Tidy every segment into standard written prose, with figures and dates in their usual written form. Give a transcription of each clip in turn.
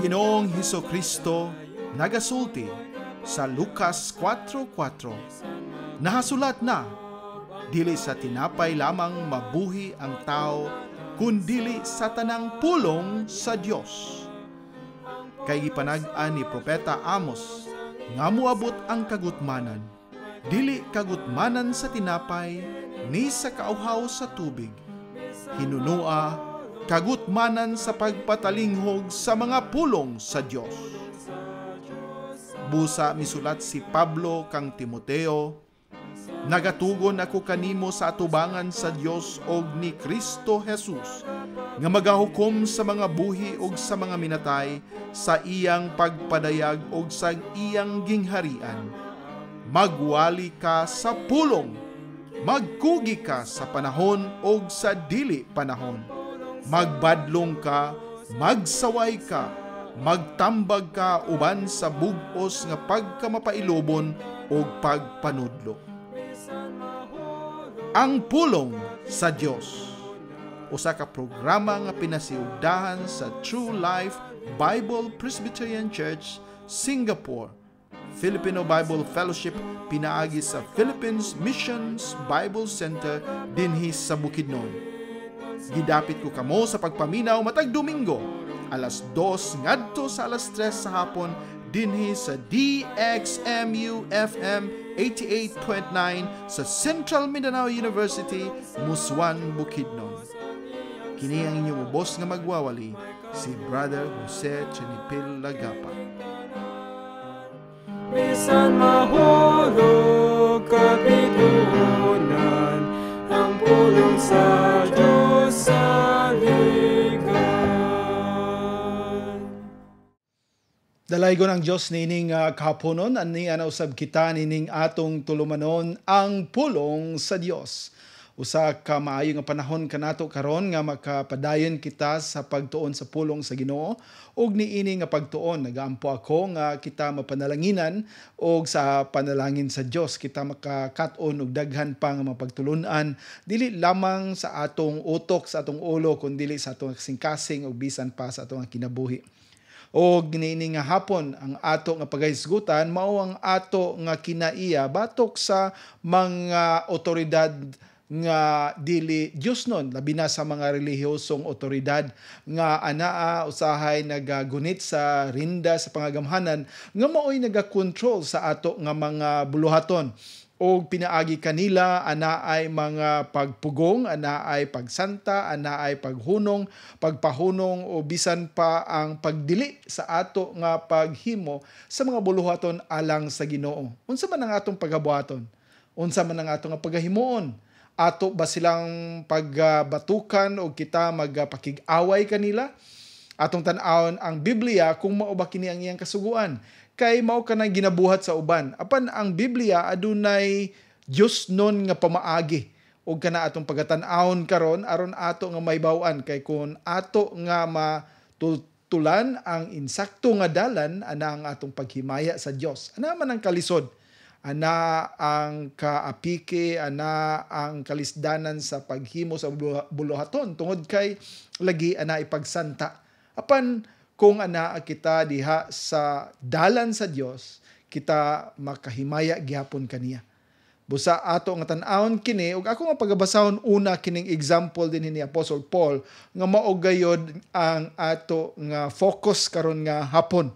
Ginoong Hesukristo nagasulti sa Lucas 4:4. Nahasulat na, dili sa tinapay lamang mabuhi ang tao, kundili sa tanang pulong sa Dios. Kay gipanag-an ni Propeta Amos, nga moabot ang kagutmanan, dili kagutmanan sa tinapay, ni sa kauhaw sa tubig. Hinunua kagutmanan sa pagpatalinghog sa mga pulong sa Dios. Busa misulat si Pablo kang Timoteo, nagatugon ako kanimo sa atubangan sa Dios og ni Kristo Jesus, nga magahukom sa mga buhi og sa mga minatay sa iyang pagpadayag og sa iyang gingharian. Magwali ka sa pulong, magkugi ka sa panahon og sa dili panahon. Magbadlong ka, magsaway ka, magtambag ka uban sa bug-os nga pagkamapailobon o pagpanudlo. Ang pulong sa Dios, usa ka programa nga pinasiugdahan sa True Life Bible Presbyterian Church, Singapore, Filipino Bible Fellowship pinaagi sa Philippines Missions Bible Center dinhi sa Bukidnon. Gidapit ko kamo sa pagpaminaw matag Domingo, alas 2 ngadto sa alas 3 sa hapon dinhi sa DXMU FM 88.9 sa Central Mindanao University, Muswan, Bukidnon. Kini ang inyong ubos nga magwawali, si Brother Jose Chenipil Lagapa. Bisan mahulog kapitunan, ang pulong sa Diyos sa ligan. Dalaygon ang Diyos nining kahaponon, ani usab kita nining atong tulumanon ang pulong sa Dios. Usa ka maayo nga panahon kanato karon nga makapadayon kita sa pagtuon sa pulong sa Ginoo, ug niini nga pagtuon nagaampo ako nga kita mapanalanginan og sa panalangin sa Dios kita makakat-on og daghan pa nga mapagtulunan dili lamang sa atong utok, sa atong ulo, kundi sa atong kasing-kasing ug bisan pa sa atong kinabuhi. O giniini nga hapon ang ato nga paghisgutan mao ang ato nga kinaiya batok sa mga otoridad nga dili Diyos nun, labi na sa mga relihiyosong otoridad nga anaa usahay nagagunit sa rinda sa pangagamhanan nga mao'y nagakontrol sa ato nga mga buluhaton. O pinaagi kanila, anaay mga pagpugong, anaay pagsanta, anaay paghunong, pagpahunong o bisan pa ang pagdili sa ato nga paghimo sa mga buluhaton alang sa Ginoo. Unsa man ang atong paghabuhaton? Unsa man ang atong paghahimuon? Ato ba silang pagbatukan o kita magpakig-away kanila? Atong tan-awon ang Biblia kung mao ba kini ang iyang kasuguan. Kay mao kanang ginabuhat sa uban. Apan ang Biblia adunay Dios nun nga pamaagi. O kana atong pagatan-awon karon aron ato nga maybaw-an kay kun ato nga matutulan ang insakto nga dalan ana ang atong paghimaya sa Dios. Ana man ang kalisod. Ana ang kaapike, ana ang kalisdanan sa paghimo sa buluhaton tungod kay lagi ana ipagsanta. Apan kung ana kita diha sa dalan sa Dios, kita makahimaya gihapon kaniya. Busa ato nga tan-awon kini ug ako nga pagabasahon una kining example din ni Apostle Paul nga mao gayod ang ato nga focus karon nga hapon.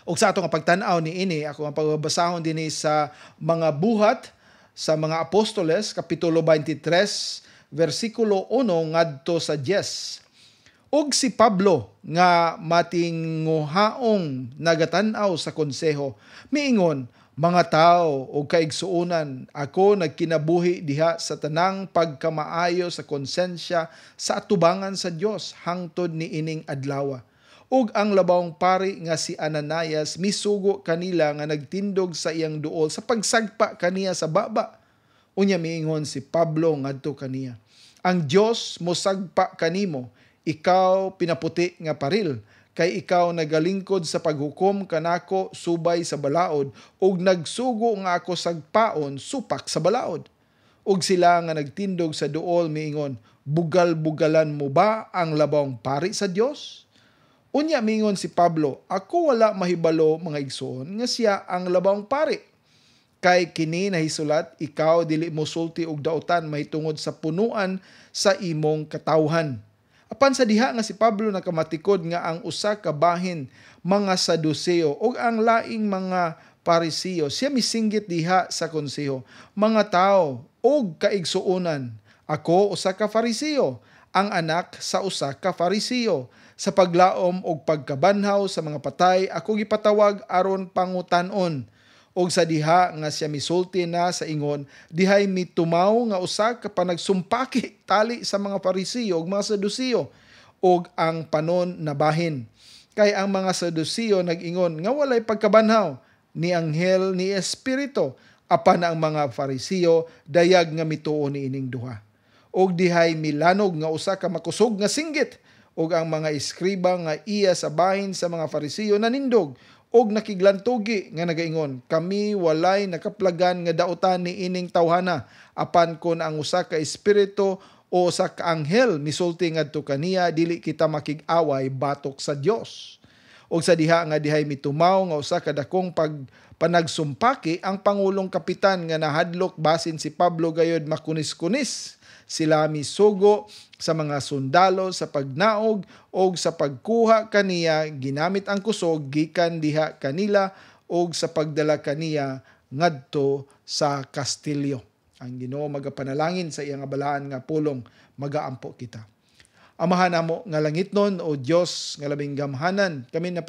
O sa ato nga pagtan-aw niini, ako nga pagbabasahon din sa mga buhat sa mga apostoles, kapitulo 23, versikulo 1 ngadto sa 10. Og si Pablo nga matinguhaong nagatan-aw sa konseho, miingon, mga tao o kaigsuunan, ako nagkinabuhi diha sa tanang pagkamaayo sa konsensya sa atubangan sa Dios hangtod ni ining adlawa. Ug ang labawong pari nga si Ananias misugo kanila nga nagtindog sa iyang duol sa pagsagpa kaniya sa baba. Unya miingon si Pablo ngadto kaniya, ang Dios mosagpa kanimo, ikaw pinaputi nga paril, kay ikaw nagalingkod sa paghukom kanako subay sa balaod, ug nagsugo nga ako sagpaon supak sa balaod. Ug sila nga nagtindog sa duol miingon, bugal-bugalan mo ba ang labawong pari sa Dios? Unya mingon si Pablo, ako wala mahibalo mga igsoon nga siya ang labang pari. Kay kini nahisulat, ikaw dili mo sulti og dautan mahitungod sa punuan sa imong katawhan. Apan sa diha nga si Pablo nakamatikod nga ang usa ka bahin mga Saduseo o ang laing mga Pariseo, siya misinggit diha sa konseho. Mga tao og kaigsuonan, ako usa ka Fariseo, ang anak sa usa ka Fariseo. Sa paglaom og pagkabanhaw sa mga patay, ako gipatawag aron pangutanon. Og sa diha nga siya misulti na sa ingon, dihay mitumaw nga usa ka panagsumpaki tali sa mga Pariseo ug mga Saduseo og ang panon na bahin. Kay ang mga Saduseo nag-ingon nga walay pagkabanhaw ni anghel ni espiritu, apan ang mga Fariseo dayag nga mituo ni ining duha. Og dihay milanog nga usa ka makusog nga singgit, og ang mga eskriba nga iya sa bahin sa mga Fariseo nanindog og nakiglantugi nga nagaingon, kami walay nakaplagan nga dautan ni ining tawhana, apan kon ang usa ka espiritu o sa kaanghel misulti ngadto kaniya, dili kita makig-away batok sa Dios. Og sa diha nga dihay mitumaw nga usa ka dakong panagsumpaki, ang pangulong kapitan nga nahadlok basin si Pablo gayod makunis-kunis. Sila misugo sa mga sundalo sa pagnaog og sa pagkuha kaniya, ginamit ang kusog gikan diha kanila og sa pagdala kaniya ngadto sa kastilyo. Ang Ginoo magapanalangin sa iyang balaan nga pulong magaampo kita. Amahan namo nga langitnon o Dios nga labing gamhanan, kami na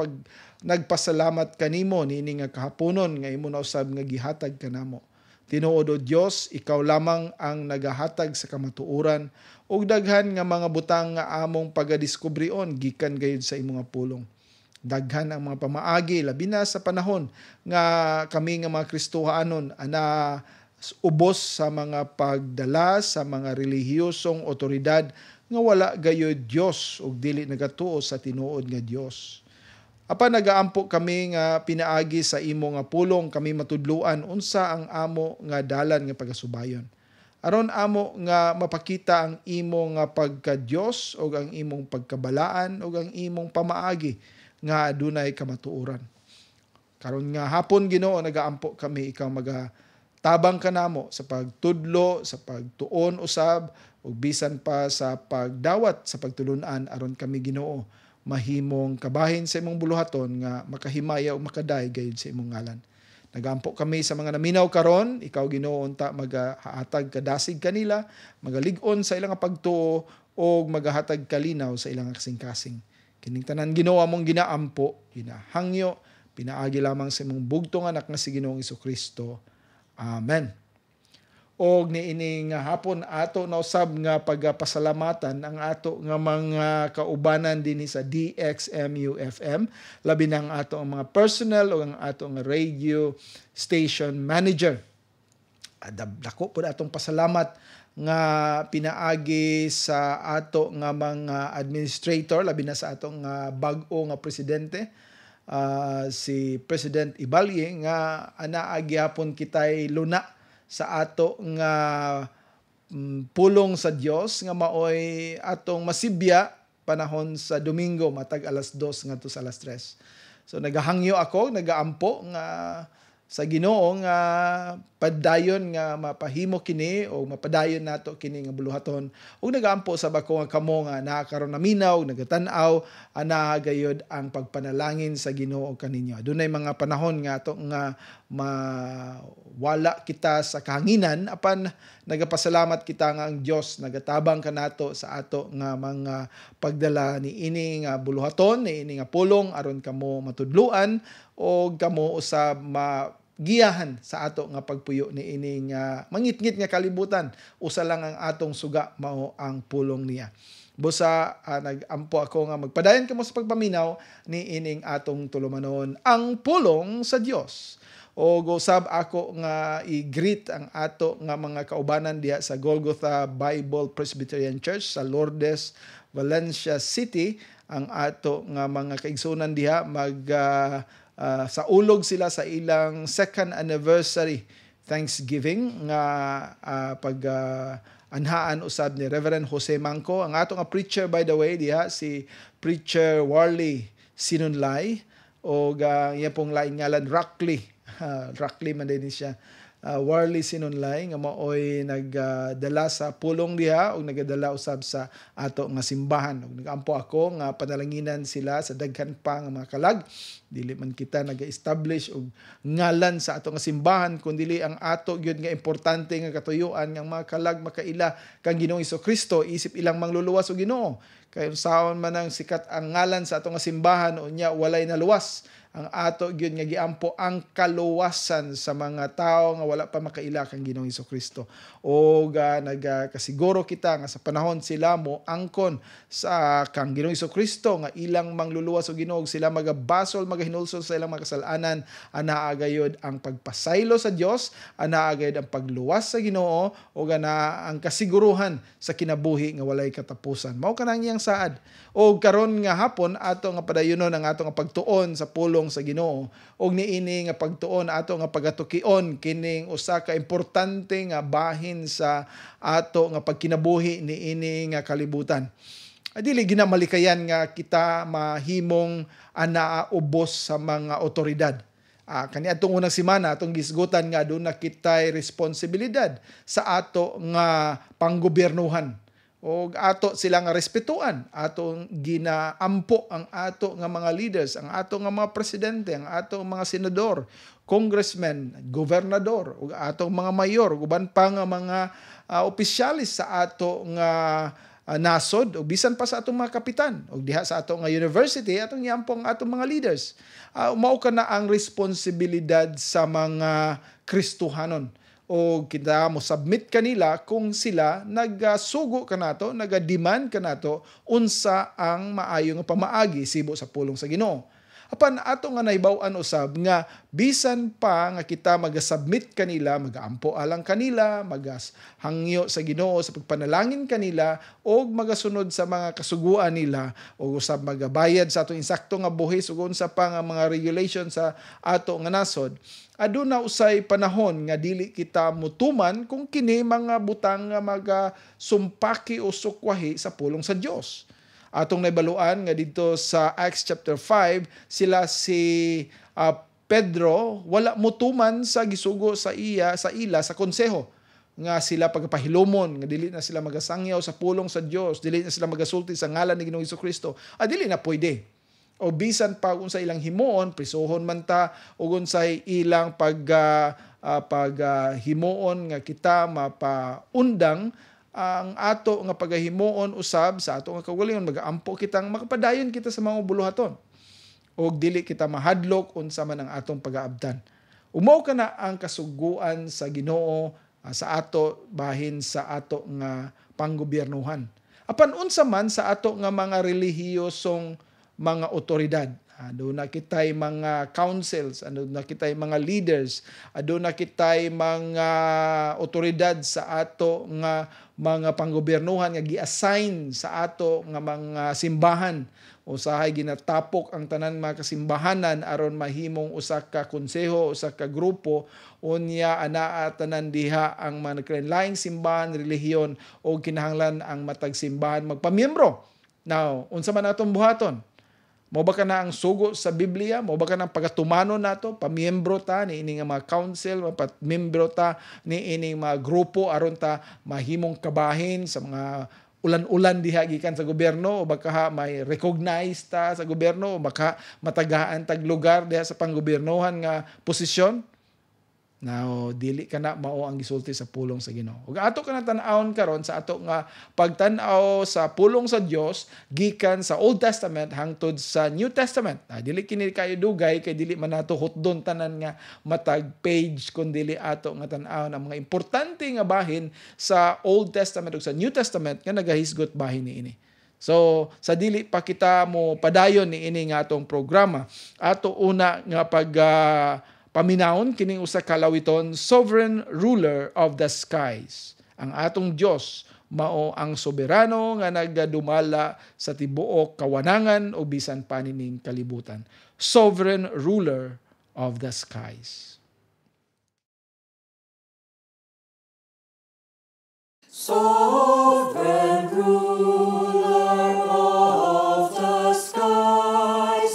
nagpasalamat kanimo niini nga kahaponon nga imo na usab nga gihatag kanamo. Tinuod o Dios, ikaw lamang ang nagahatag sa kamatuoran ug daghan nga mga butang nga among pagadiskubrion gikan gayud sa imo nga pulong. Daghan ang mga pamaagi labi na sa panahon nga kami nga mga Kristohanon ana ubos sa mga pagdala sa mga relihiyosong otoridad nga wala gayud Dios ug dili nagatuo sa tinuod nga Dios. Apan nagaampo kami nga pinaagi sa imo nga pulong, kami matudluan unsa ang amo nga dalan nga pagasubayon. Aron amo nga mapakita ang imo nga pagka-Dios o ang imong pagkabalaan o ang imong pamaagi nga adunay kamatuoran. Karon nga hapon Ginoo nagaampo kami ikaw tabang kanamo sa pagtudlo, sa pagtuon usab ug bisan pa sa pagdawat sa pagtulunan aron kami Ginoo mahimong kabahin sa imong buluhaton nga makahimaya o makaday gayud sa imong ngalan. Nagampo kami sa mga naminaw karon, ikaw Ginoo unta magahatag kadasig kanila, magalig-on sa ilang pagtuo o magahatag kalinaw sa ilang kasing-kasing. Kining tanan Ginoo among ginaampo, ginahangyo, pinaagi lamang sa imong bugtong anak nga si Ginoong Jesucristo. Amen. Og niining hapon ato na usab nga pagapasalamatan ang ato nga mga kaubanan dinhi sa DXMU-FM, labi na ang ato ang mga personnel o ang ato nga radio station manager. Dako po atong pasalamat nga pinaagi sa ato nga mga administrator, labi na sa ato nga bag-o nga presidente, si President Ibalye nga anaagi hapon kitay luna sa ato nga pulong sa Dios nga maoy atong masibya panahon sa Domingo matag alas 2 ngadto sa alas 3. So nagahangyo ako, nagaampo nga sa Ginoo nga padayon nga mapahimo kini o mapadayon nato kini nga buluhaton. Ug nagaampo sa bako nga kamo nga nakakaron na minaw, nagatanaw ana gayud ang pagpanalangin sa Ginoo kaninyo. Dunay mga panahon nga ato nga mawala kita sa kahanginan, apan nagapasalamat kita nga ang Dios nagatabang kanato sa ato nga mga pagdala ni ini nga buluhaton, ni ini nga pulong aron kamo matudluan o kamo usab giyahan sa ato nga pagpuyo ni ining mangitngit nga kalibutan. Usa lang ang atong suga mao ang pulong niya. Busa nagampo ako nga magpadayon kamo sa pagpaminaw ni ining atong tulumanon ang pulong sa Dios. O gusab ako nga i-greet ang ato nga mga kaubanan diha sa Golgotha Bible Presbyterian Church sa Lourdes, Valencia City. Ang ato nga mga kaigsunan diha sa ulog sila sa ilang second anniversary Thanksgiving nga anhaan usab ni Reverend Jose Manco. Ang ato nga preacher by the way diha si Preacher Warley Sinunlay o iya pong lain ngalan Rackley. Rackley man din siya. Warley Sinunlay nga maoy nagdala sa pulong diha o nagadala usab sa ato nga simbahan. Og nagaampo ako nga panalanginan sila sa daghan pa nga mga kalag. Dili man kita naga-establish og ngalan sa ato nga simbahan kundi ang ato gyud nga importante nga katuyuan nga mga kalag makaila kang Ginoong Hesukristo isip ilang mangluluwas og Ginoo. Kay saon man ang sikat ang ngalan sa ato nga simbahan unya walay naluwas. Ang ato gyud nga giampo ang kaluwasan sa mga tao nga wala pa makaila kang Ginoong Hesukristo. O nagkasiguro kita nga sa panahon sila mo angkon sa kang Ginoong Hesukristo nga ilang mangluluwas og Ginoo sila magabasol magahinulsol sa ilang mga kasalanan anaa gayud ang pagpasaylo sa Dios anaa gayud ang pagluwas sa Ginoo o gana ang kasiguruhan sa kinabuhi nga walay katapusan. Mao kanang iyang saad. O karon nga hapon ato nga padayonon ang ato nga pagtuon sa pulong sa Ginoo og niini nga pagtuon ato nga pagatukion kining usa ka importante nga bahin sa ato nga pagkinabuhi niini nga kalibutan. Dili ginamalikayan nga kita mahimong anaa ubos sa mga otoridad. Kani atong unang semana atong gisgutan nga aduna kitay responsibilidad sa ato nga panggobyernuhan. O ato sila nga respetuan, atong ginaampo ang ato nga mga leaders, ang ato nga mga presidente, ang ato mga senador, congressmen, gobernador, o atong mga mayor, uban pa nga mga opisyalis sa ato nga nasod, o bisan pa sa atong mga kapitan, o diha sa ato nga university, atong iampong atong mga leaders. Mao kana ang responsibilidad sa mga Kristohanon. O kita mo submit kanila kung sila nagsugo kanato, nagademand kanato unsa ang maayo nga pamaagi sibo sa pulong sa Ginoo. Apan ato nga nahibaw-an usab nga bisan pa nga kita magasubmit kanila, magaampo alang kanila, magashangyo sa Ginoo sa pagpanalangin kanila o magasunod sa mga kasuguan nila o usab magabayad sa atong insakto nga buhis ug unsa pa nga mga regulation sa ato nga nasod. Aduna usay panahon nga dili kita mutuman kung kini mga butang nga magasumpaki o sukwahi sa pulong sa Dios. Atong naibaluan nga dito sa Acts chapter 5, sila si Pedro wala mutuman sa gisugo sa ila sa konseho nga sila pagpahilomon nga dili na sila magasangyaw sa pulong sa Dios, dili na sila magasulti sa ngalan ni Ginoong Hesukristo. Dili na pwede. O bisan pa unsa ilang himuon, prisuhon man ta ug unsay ilang himuon nga kita mapaundang ang ato nga pagahimuon usab sa ato nga kaugalingon magaampo kitang makapadayon kita sa mga buluhaton. Og dili kita mahadlok unsa man ang atong pagaabtan. Umaw kana ang kasuguan sa Ginoo sa ato bahin sa ato nga panggobyernuhan. Apan unsa man sa ato nga mga relihiyosong mga otoridad. Doon na kitay mga councils, doon na kitay mga leaders, doon na kitay mga otoridad sa ato nga mga panggobyernuhan nga gi-assign sa ato nga mga simbahan. Usahay ginatapok ang tanan mga kasimbahanan aron mahimong usa ka konseho, usa ka grupo, unya anaa tanan diha ang mga nagkalain-laing simbahan, relihiyon o kinahanglan ang matag simbahan magpamiyembro. Now, unsa man atong buhaton? Mo ba ka na ang sugo sa Biblia? Mo ba ka na pagatumano nato? Pamiyembro ta ni ining mga council, pamiyembro ta ni ining mga grupo aron ta mahimong kabahin sa mga ulan-ulan diha gikan sa gobyerno o baka may recognize ta sa gobyerno o baka matagaan tag lugar diha sa panggobyernohan nga posisyon. Now, dili ka na mao ang gisulti sa pulong sa Ginoo. Ug ato ka na tan-awon karon sa ato nga pagtan-aw sa pulong sa Dios gikan sa Old Testament hangtod sa New Testament. Dili kini kayo dugay kay dili man nato hutdon tanan nga matag page kun dili ato nga tan-awon ang mga importante nga bahin sa Old Testament ug sa New Testament nga nagahisgot bahin niini. So, sa dili pa kita mo padayon niini nga atong programa, ato una nga paminawon kining usa ka lawiton, sovereign ruler of the skies. Ang atong Dios mao ang soberano nga nagadumala sa tibuok kawanangan o bisan pa nining kalibutan. Sovereign ruler of the skies. Sovereign ruler of the skies,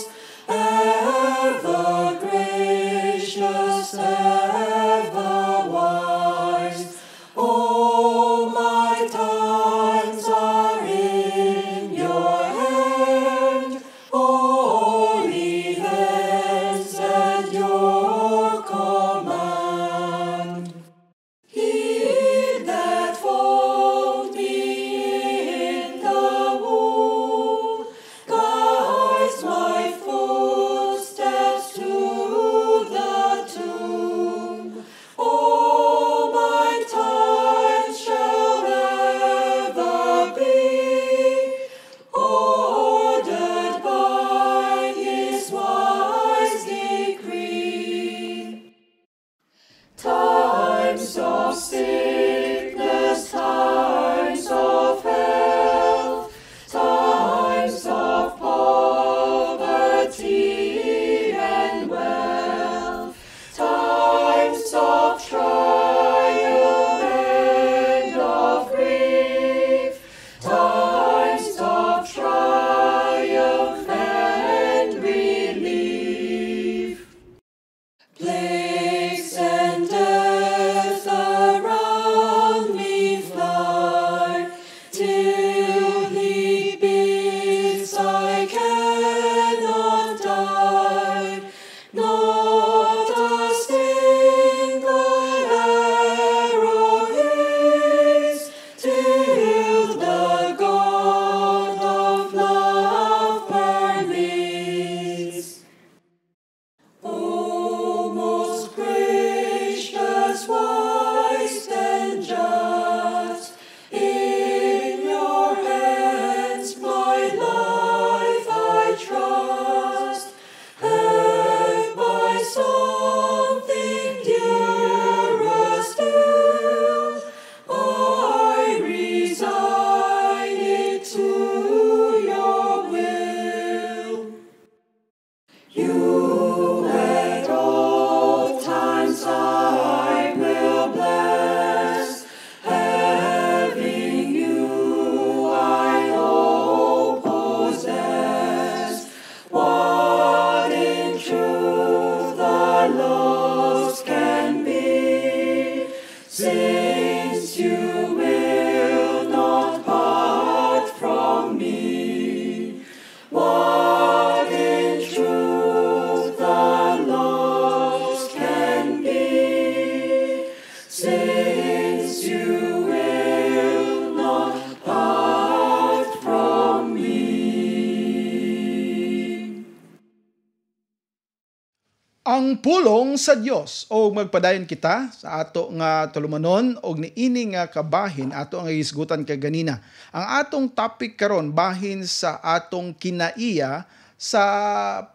Ang pulong sa Dios o magpadayon kita sa ato nga tulumanon og niini nga kabahin ato ang isgutan kay ganina. Ang atong topic karon bahin sa atong kinaiya sa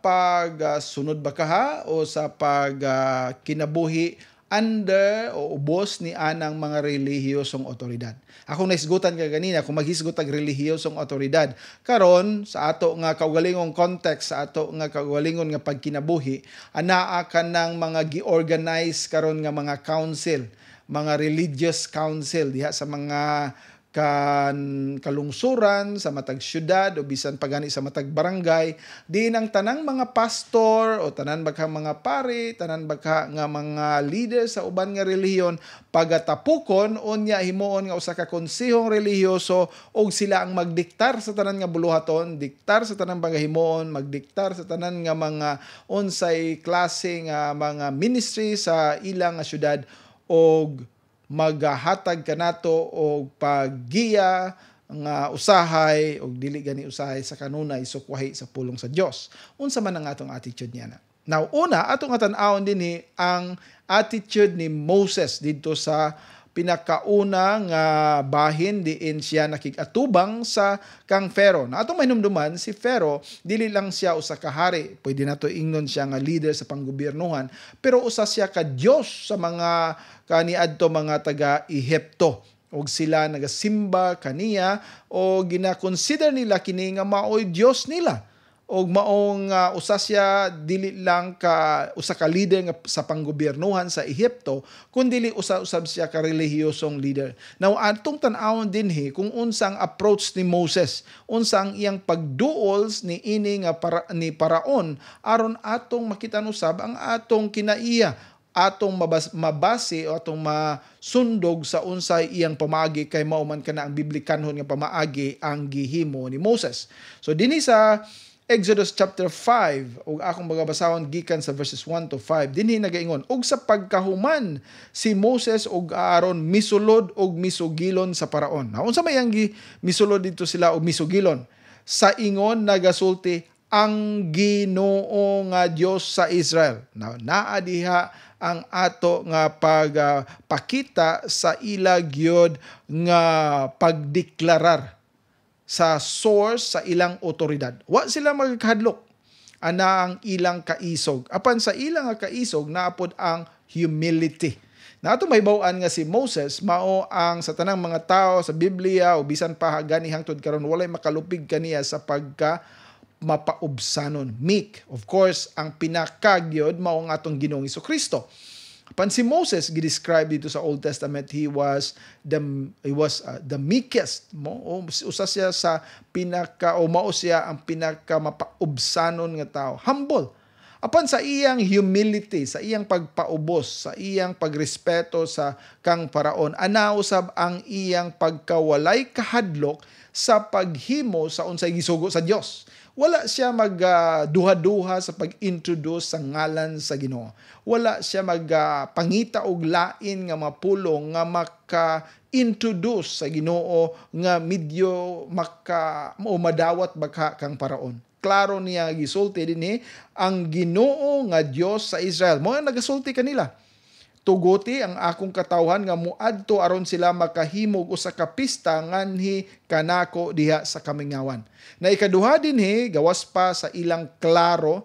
pagsunod ba kaha o sa kinabuhi under o ubos ni anang mga relihiyosong otoridad. Akong naisgutan ka ganina kung maghisgot ang relihiyosong otoridad. Karon sa ato nga kaugalingong context, sa ato nga kaugalingon nga pagkinabuhi, anaa ka ng mga gi-organize karon nga mga council, mga religious council diha sa mga kalungsuran, sa matag syudad o bisan pagani sa matag barangay, di nang tanang mga pastor o tanan baka mga pari, tanan baka nga mga leader sa uban nga relihiyon pagatapukon unya himuon nga usa ka konsehong relihiyoso og sila ang magdiktar sa tanan nga buluhaton, diktar sa tanan himuon, magdiktar sa tanan nga mga unsay klase nga mga ministry sa ilang nga syudad og maghatag kanato og paggiya nga usahay og dili gani usahay sa kanunay sukwahi sa pulong sa Dios. Unsa man ang atong attitude niya na? Now, una atong tan-awon dinhi ang attitude ni Moses didto sa pinakauna nga bahin diin siya nakigatubang sa kang Pharaoh. Na atong mahinumduman si Pharaoh dili lang siya usa ka hari, pwede nato ingnon siya nga leader sa panggobyernohan, pero usa siya ka Dios sa mga kaniadto mga taga Ehipto. Og sila nagasimba kaniya o gina-consider nila kini nga maoy Dios nila. Og maong usa siya dili lang ka usa ka leader nga sa panggobyernohan sa Ehipto, kundi usa-usab siya ka relihiyosong leader. Now atong tan-awon dinhi kung unsa ang approach ni Moses, unsa ang iyang pagduols ni ini nga ni Paraon aron atong makitan usab ang atong kinaiya, atong mabase o atong masundog sa unsay iyang pamaagi kay mao man kana ang biblikanhon nga pamaagi ang gihimo ni Moses. So dinhi sa Exodus chapter 5, ug akong magabasahon gikan sa verses 1 to 5, dinhi nagaingon, ug sa pagkahuman si Moses ug Aaron misulod ug misugilon sa Paraon. Unsa may ang misulod dito sila ug misugilon? Sa ingon nagasulti ang Ginoo nga Dios sa Israel. Naa diha ang ato nga pagpakita sa ila gyud nga pagdeklarar sa source sa ilang otoridad. Wa sila magkahadlok ana ang ilang kaisog. Apan sa ilang kaisog naapod ang humility. Nato mahibaw-an nga si Moses mao ang sa tanang mga tao sa Biblia o bisan pa gani hangtod karon walay makalupig kaniya sa pagka mapaubsanon, meek. Of course, ang pinakagyod mao ang atong Ginoong Hesukristo. Pan si Moses gidescribe dito sa Old Testament, he was the meekest mo, usa siya sa mao siya ang pinaka mapaubsanon nga tao, humble. Apan sa iyang humility, sa iyang pagpaubos, sa iyang pagrespeto sa kang Paraon, ana usab ang iyang pagkawalay kahadlok sa paghimo sa unsay gisugo sa Dios. Wala siya magduha-duha sa pag-introduce sa ngalan sa Ginoo. Wala siya magpangita og lain nga mapulong nga maka-introduce sa Ginoo nga medyo madawat baka kang Paraon. Klaro niya gisulti dinhi ang Ginoo nga Dios sa Israel. Mo nagasulti kanila. Tuguti ang akong katawhan nga muadto aron sila makahimog usa ka pista nganhi kanako diha sa kamingawan. Na ikaduha dinhi gawas pa sa ilang klaro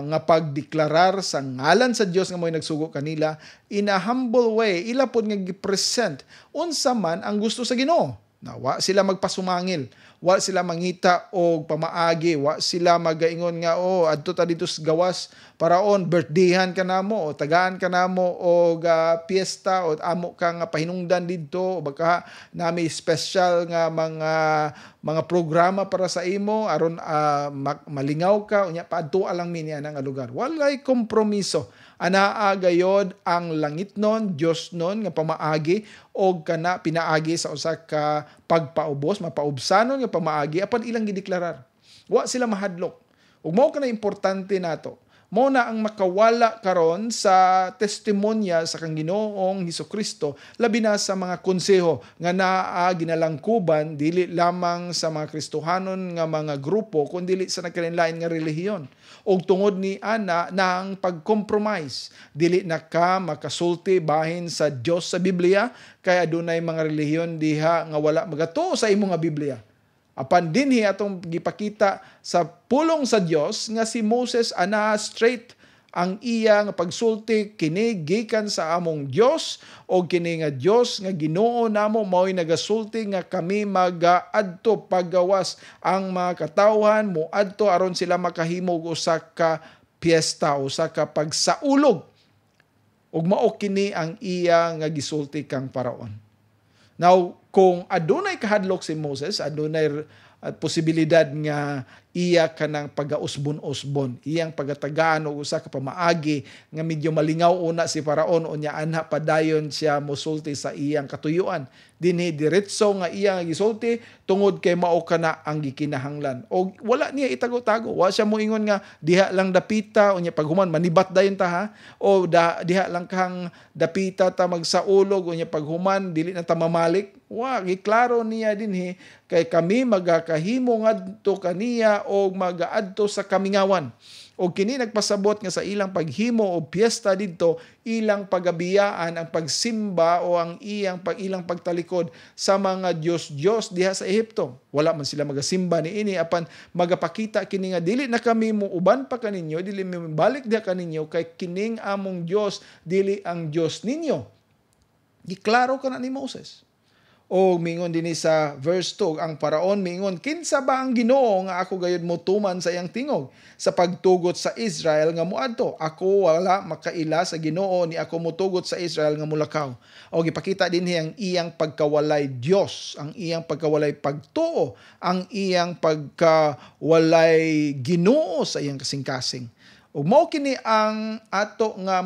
nga pagdeklarar sa ngalan sa Dios nga mo'y nagsugo kanila in a humble way. Ila pod nga gi-present unsa man ang gusto sa Ginoo. Na wa sila magpasumangil, wa sila mangita og pamaagi, wa sila magaingon nga adto ta dito sa gawas Paraon, birthdayhan ka namo o tagaan ka namo og piyesta o amo ka nga pahinungdan didto o baka nami special nga mga programa para sa imo aron malingaw ka unya paadto lang mi niya nga lugar. Walay kompromiso. Anaa gayod ang langit nun, Dios nun nga pamaagi o kana pinaagi sa usa ka pagpaubos, mapaubsanon nga pamaagi apan ilang gideklarar. Wa sila mahadlok. Ug mao kana importante nato. Mao na ang makawala karon sa testimonya sa kang Ginoong Hesukristo, labi na sa mga konseho nga naa ginalangkuban dili lamang sa mga Kristohanon nga mga grupo kundi sa nagkalain-lain nga relihiyon. Og tungod ni ana na ang pag-compromise, dili na ka makasulti bahin sa Dios sa Biblia, kaya adunay mga relihiyon diha nga wala magatuo sa imo nga Biblia. Apan dinhi atong gipakita sa pulong sa Dios nga si Moses ana straight ang iya nga pagsulti kini gikan sa among Dios, o kini nga Dios nga Ginoo namo mao'y nagasulti nga kami magaadto paggawas ang mga katawhan mo adto aron sila makahimog usa ka piyesta, usa ka pagsaulog. Ug mao kini ang iya nga gisulti kang Paraon. Now, kung adunay kahadlok si Moses, adunay posibilidad nga iya kanang pagausbon-usbon, iyang pagatagaan o usa ka pamaagi nga medyo malingaw una si Faraon unya anha padayon siya mosulti sa iyang katuyuan. Dinhi diretso nga iyang gisulti tungod kay mao kana ang gikinahanglan. O wala niya itago-tago, wa siya moingon nga diha lang dapita unya paghuman manibat dayon ta ha, o diha lang kang dapita ta magsaulog unya paghuman dili na ta mamalik. Wa giklaro niya dinhi kay kami magakahimo ngadto kaniya o magaadto sa kamingawan. O kini nagpasabot nga sa ilang paghimo o piyesta didto, ilang pagabiyaan ang pagsimba o ang ilang pagtalikod sa mga Diyos diha sa Ehipto. Wala man sila magasimba ni ini apan magapakita kini nga dili na kami muuban pa kaninyo, dili mi balik diha kaninyo kay kining among Dios dili ang Dios ninyo. Giklaro kana ni Moses. O mingon dinhi sa verse 2, ang Paraon mingon, kinsa ba ang Ginoo nga ako gayud motuman sa iyang tingog sa pagtugot sa Israel nga moadto? Ako wala makaila sa Ginoo ni ako motugot sa Israel nga mulakaw. O gipakita dinhi ang iyang pagkawalay Dios, ang iyang pagkawalay pagtuo, ang iyang pagkawalay Ginoo sa iyang kasing-kasing. Ug mao kini ang ato nga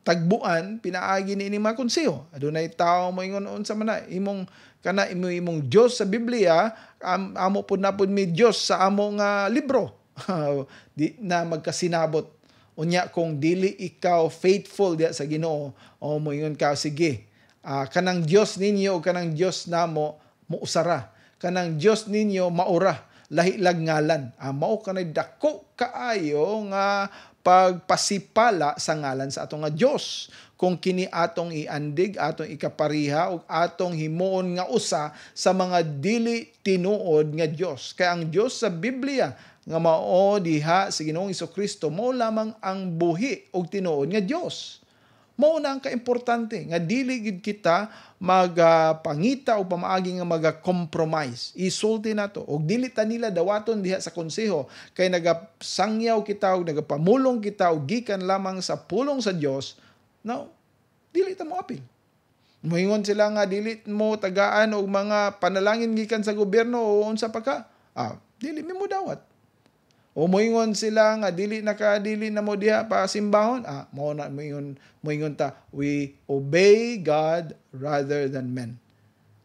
tagbuan pinaagi ni ini mga konseho. Adunay tao moingon unsa man na imong Dios sa Biblia, amo pud napud mi Dios sa amo nga libro. Di na magkasinabot. Unya kung dili ikaw faithful diya sa Ginoo, o moingon ka sige, kanang Dios ninyo o kanang Dios namo muusara. Kanang Dios ninyo maura, lahi lag ngalan. Mao kanay dako kaayo nga pagpasipala sa ngalan sa atong nga Dios. Kung kini atong iandig, atong ikapariha ug atong himuon nga usa sa mga dili tinuod nga Dios. Kaya ang Dios sa Biblia nga mao diha sa Ginoong Hesukristo mao lamang ang buhi ug tinuod nga Dios. Mao na ang kaimportante nga dili gid kita magpangita o pamaagi nga maga-compromise. Isulti nato og dili ta nila dawaton diha sa konseho kay nagasangyaw kita og nagapamulong kita og gikan lamang sa pulong sa Dios. No, dili ta mo apil. Moingon sila nga dili mo tagaan og mga panalangin gikan sa gobyerno o unsa pa ka. Dili mo dawat. O moingon sila nga dili na mo diha pa simbahon, mao na moingon ta, we obey God rather than men.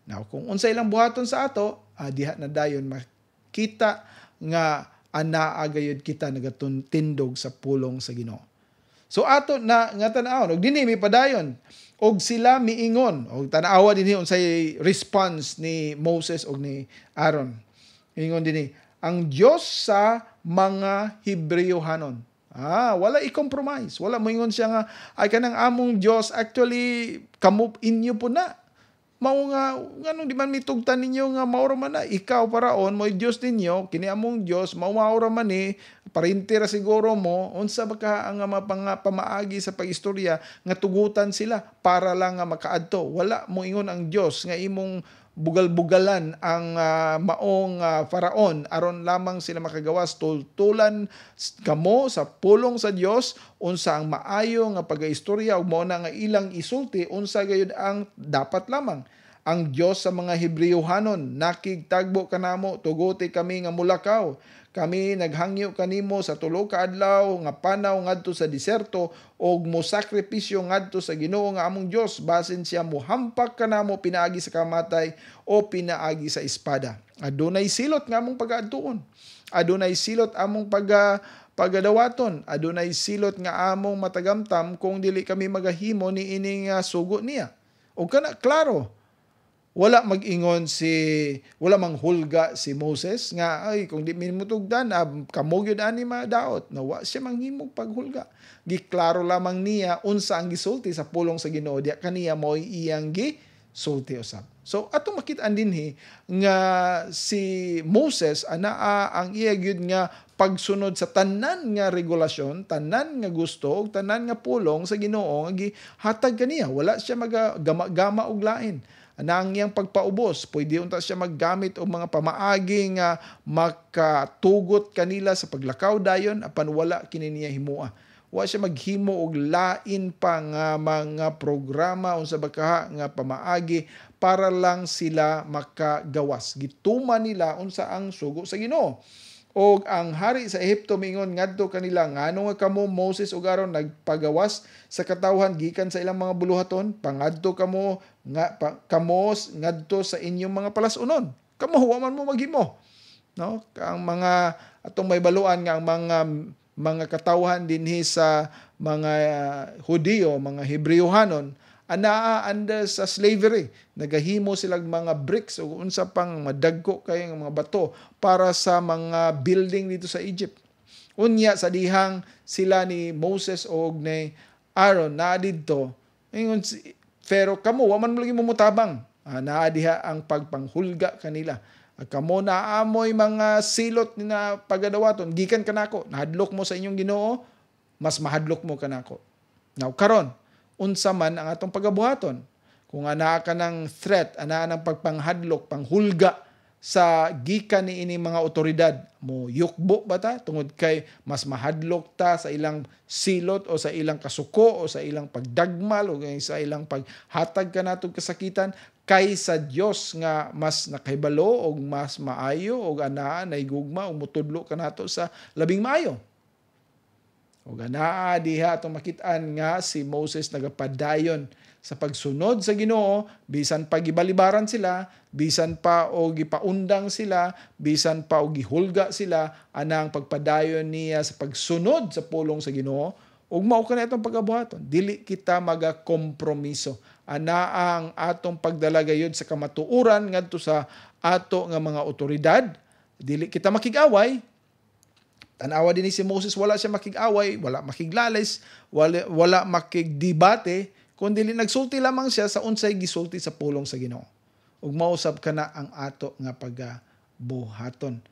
Now kung unsa ilang buhaton sa ato, diha na dayon makita nga anaa gayud kita nagatindog sa pulong sa Ginoo. So ato na nga tan-awon og dinhi mi padayon og sila miingon og tan-awa dinhi unsay response ni Moses og ni Aaron. Ingon dinhi ang Diyos sa mga Hebrewhanon. Wala i-compromise. Wala moingon siya nga ay kanang among Diyos actually kamo inyo po na. Mao nga nganong di man mitugtan ninyo nga maura man na ikaw Paraon mo'y Diyos ninyo, kini among Diyos maura man ni parintira siguro mo unsa ba ka ang pamaagi sa pagistorya nga tugutan sila para lang nga makaadto. Wala moingon ang Diyos nga imong bugal-bugalan ang maong Faraon aron lamang sila makagawas tultulan kamo sa pulong sa Dios unsa ang maayo nga pagaistorya ug mao na nga ilang isulti unsa gayud ang dapat lamang. Ang Dios sa mga Hebrewhanon nakigtagbo kanamo tuguti kami nga mulakaw. Kami naghangyo kanimo sa tulo ka adlaw nga panaw ngadto sa diserto og mosakripisyo ngadto sa Ginoo nga among Dios basin siya mohampak kanamo pinaagi sa kamatay o pinaagi sa espada. Adunay silot nga among pagaadtuon. Adunay silot among pagadawaton. Adunay silot nga among matagamtam kung dili kami magahimo ni ining sugo niya. O kana klaro, wala manghulga si Moses nga ay kung di minumutugdan kamo gyud ani madaot. Nawa siya manghimog paghulga. Giklaro lamang niya unsa ang gisulti sa pulong sa Ginoo, diya kaniya mo'y iyang gisulti usab. So atong makit-an dinhi nga si Moses anaa ang iya gyud nga pagsunod sa tanan nga regulasyon, tanan nga gusto, ug tanan nga pulong sa Ginoo nga gihatag kaniya. Wala siya magagama og lain. Anang iyang pagpaubos, pwede unta siya maggamit og mga pamaagi nga makatugot kanila sa paglakaw dayon apan wala kini niya himua. Wa siya maghimo og lain pa nga mga programa unsa ba kaha nga pamaagi para lang sila makagawas. Gituman nila unsa ang sugo sa Ginoo. Og ang hari sa Ehipto mingon ngadto kanila ngano nga kamo Moses ug Aaron nagpagawas sa katawhan gikan sa ilang mga buluhaton, pangadto kamo ngadto sa inyong mga palasunon. Kamo wa man mo maghimo. No? Ang mga atong may baluan nga ang mga katawhan dinhi sa mga Hudiyo, mga Hebrewhanon, anaa under sa slavery. Nagahimo silang mga bricks o unsa pang madagko kay mga bato para sa mga building dito sa Egypt. Unya sa dihang sila ni Moses o ni Aaron naa didto, ingon pero kamo wa man mo lagi mutabang. Naa diha ang pagpanghulga kanila. Kamo naamoy mga silot ni na pagadawaton gikan kanako, nahadlok mo sa inyong Ginoo, mas mahadlok mo kanako. Now karon unsa man ang atong pagabuhaton? Kung ana ka ng threat, ana ng pagpanghadlok, panghulga sa gikan ni ini mga otoridad, mo yukbo ba ta tungod kay mas mahadlok ta sa ilang silot o sa ilang kasuko o sa ilang pagdagmal o sa ilang paghatag kanatong kasakitan kaysa Dios nga mas nakahibalo o mas maayo o anaa naigugma o mutudlo kanato sa labing maayo. O ganaa diha atong makit-an nga si Moses nagapadayon sa pagsunod sa Ginoo, bisan pa gibalibaran sila, bisan pa o gipaundang sila, bisan pa o gihulga sila, anang pagpadayon niya sa pagsunod sa pulong sa Ginoo. Ug mao kana itong pagabuhaton, dili kita magakompromiso. Ana ang atong pagdalagayod sa kamatuoran ngadto sa ato nga mga otoridad, dili kita makig-away. Tanawa din si Moses, wala siya makig-away, wala makiglalis, wala makigdebate, kundi nagsulti lamang siya sa unsay gisulti sa pulong sa Ginoo. Ug mausab kana ang ato nga pagabuhaton.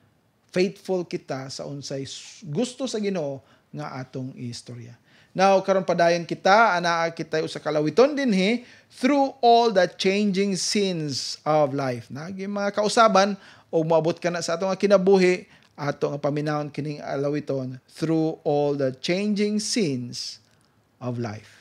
Faithful kita sa unsay gusto sa Ginoo nga atong istorya. Now karon padayon kita anaa kita usa ka lawiton dinhi through all the changing scenes of life. Nagi mga kausaban o moabot kana sa atong kinabuhi ato nga paminawon kining lawiton through all the changing scenes of life.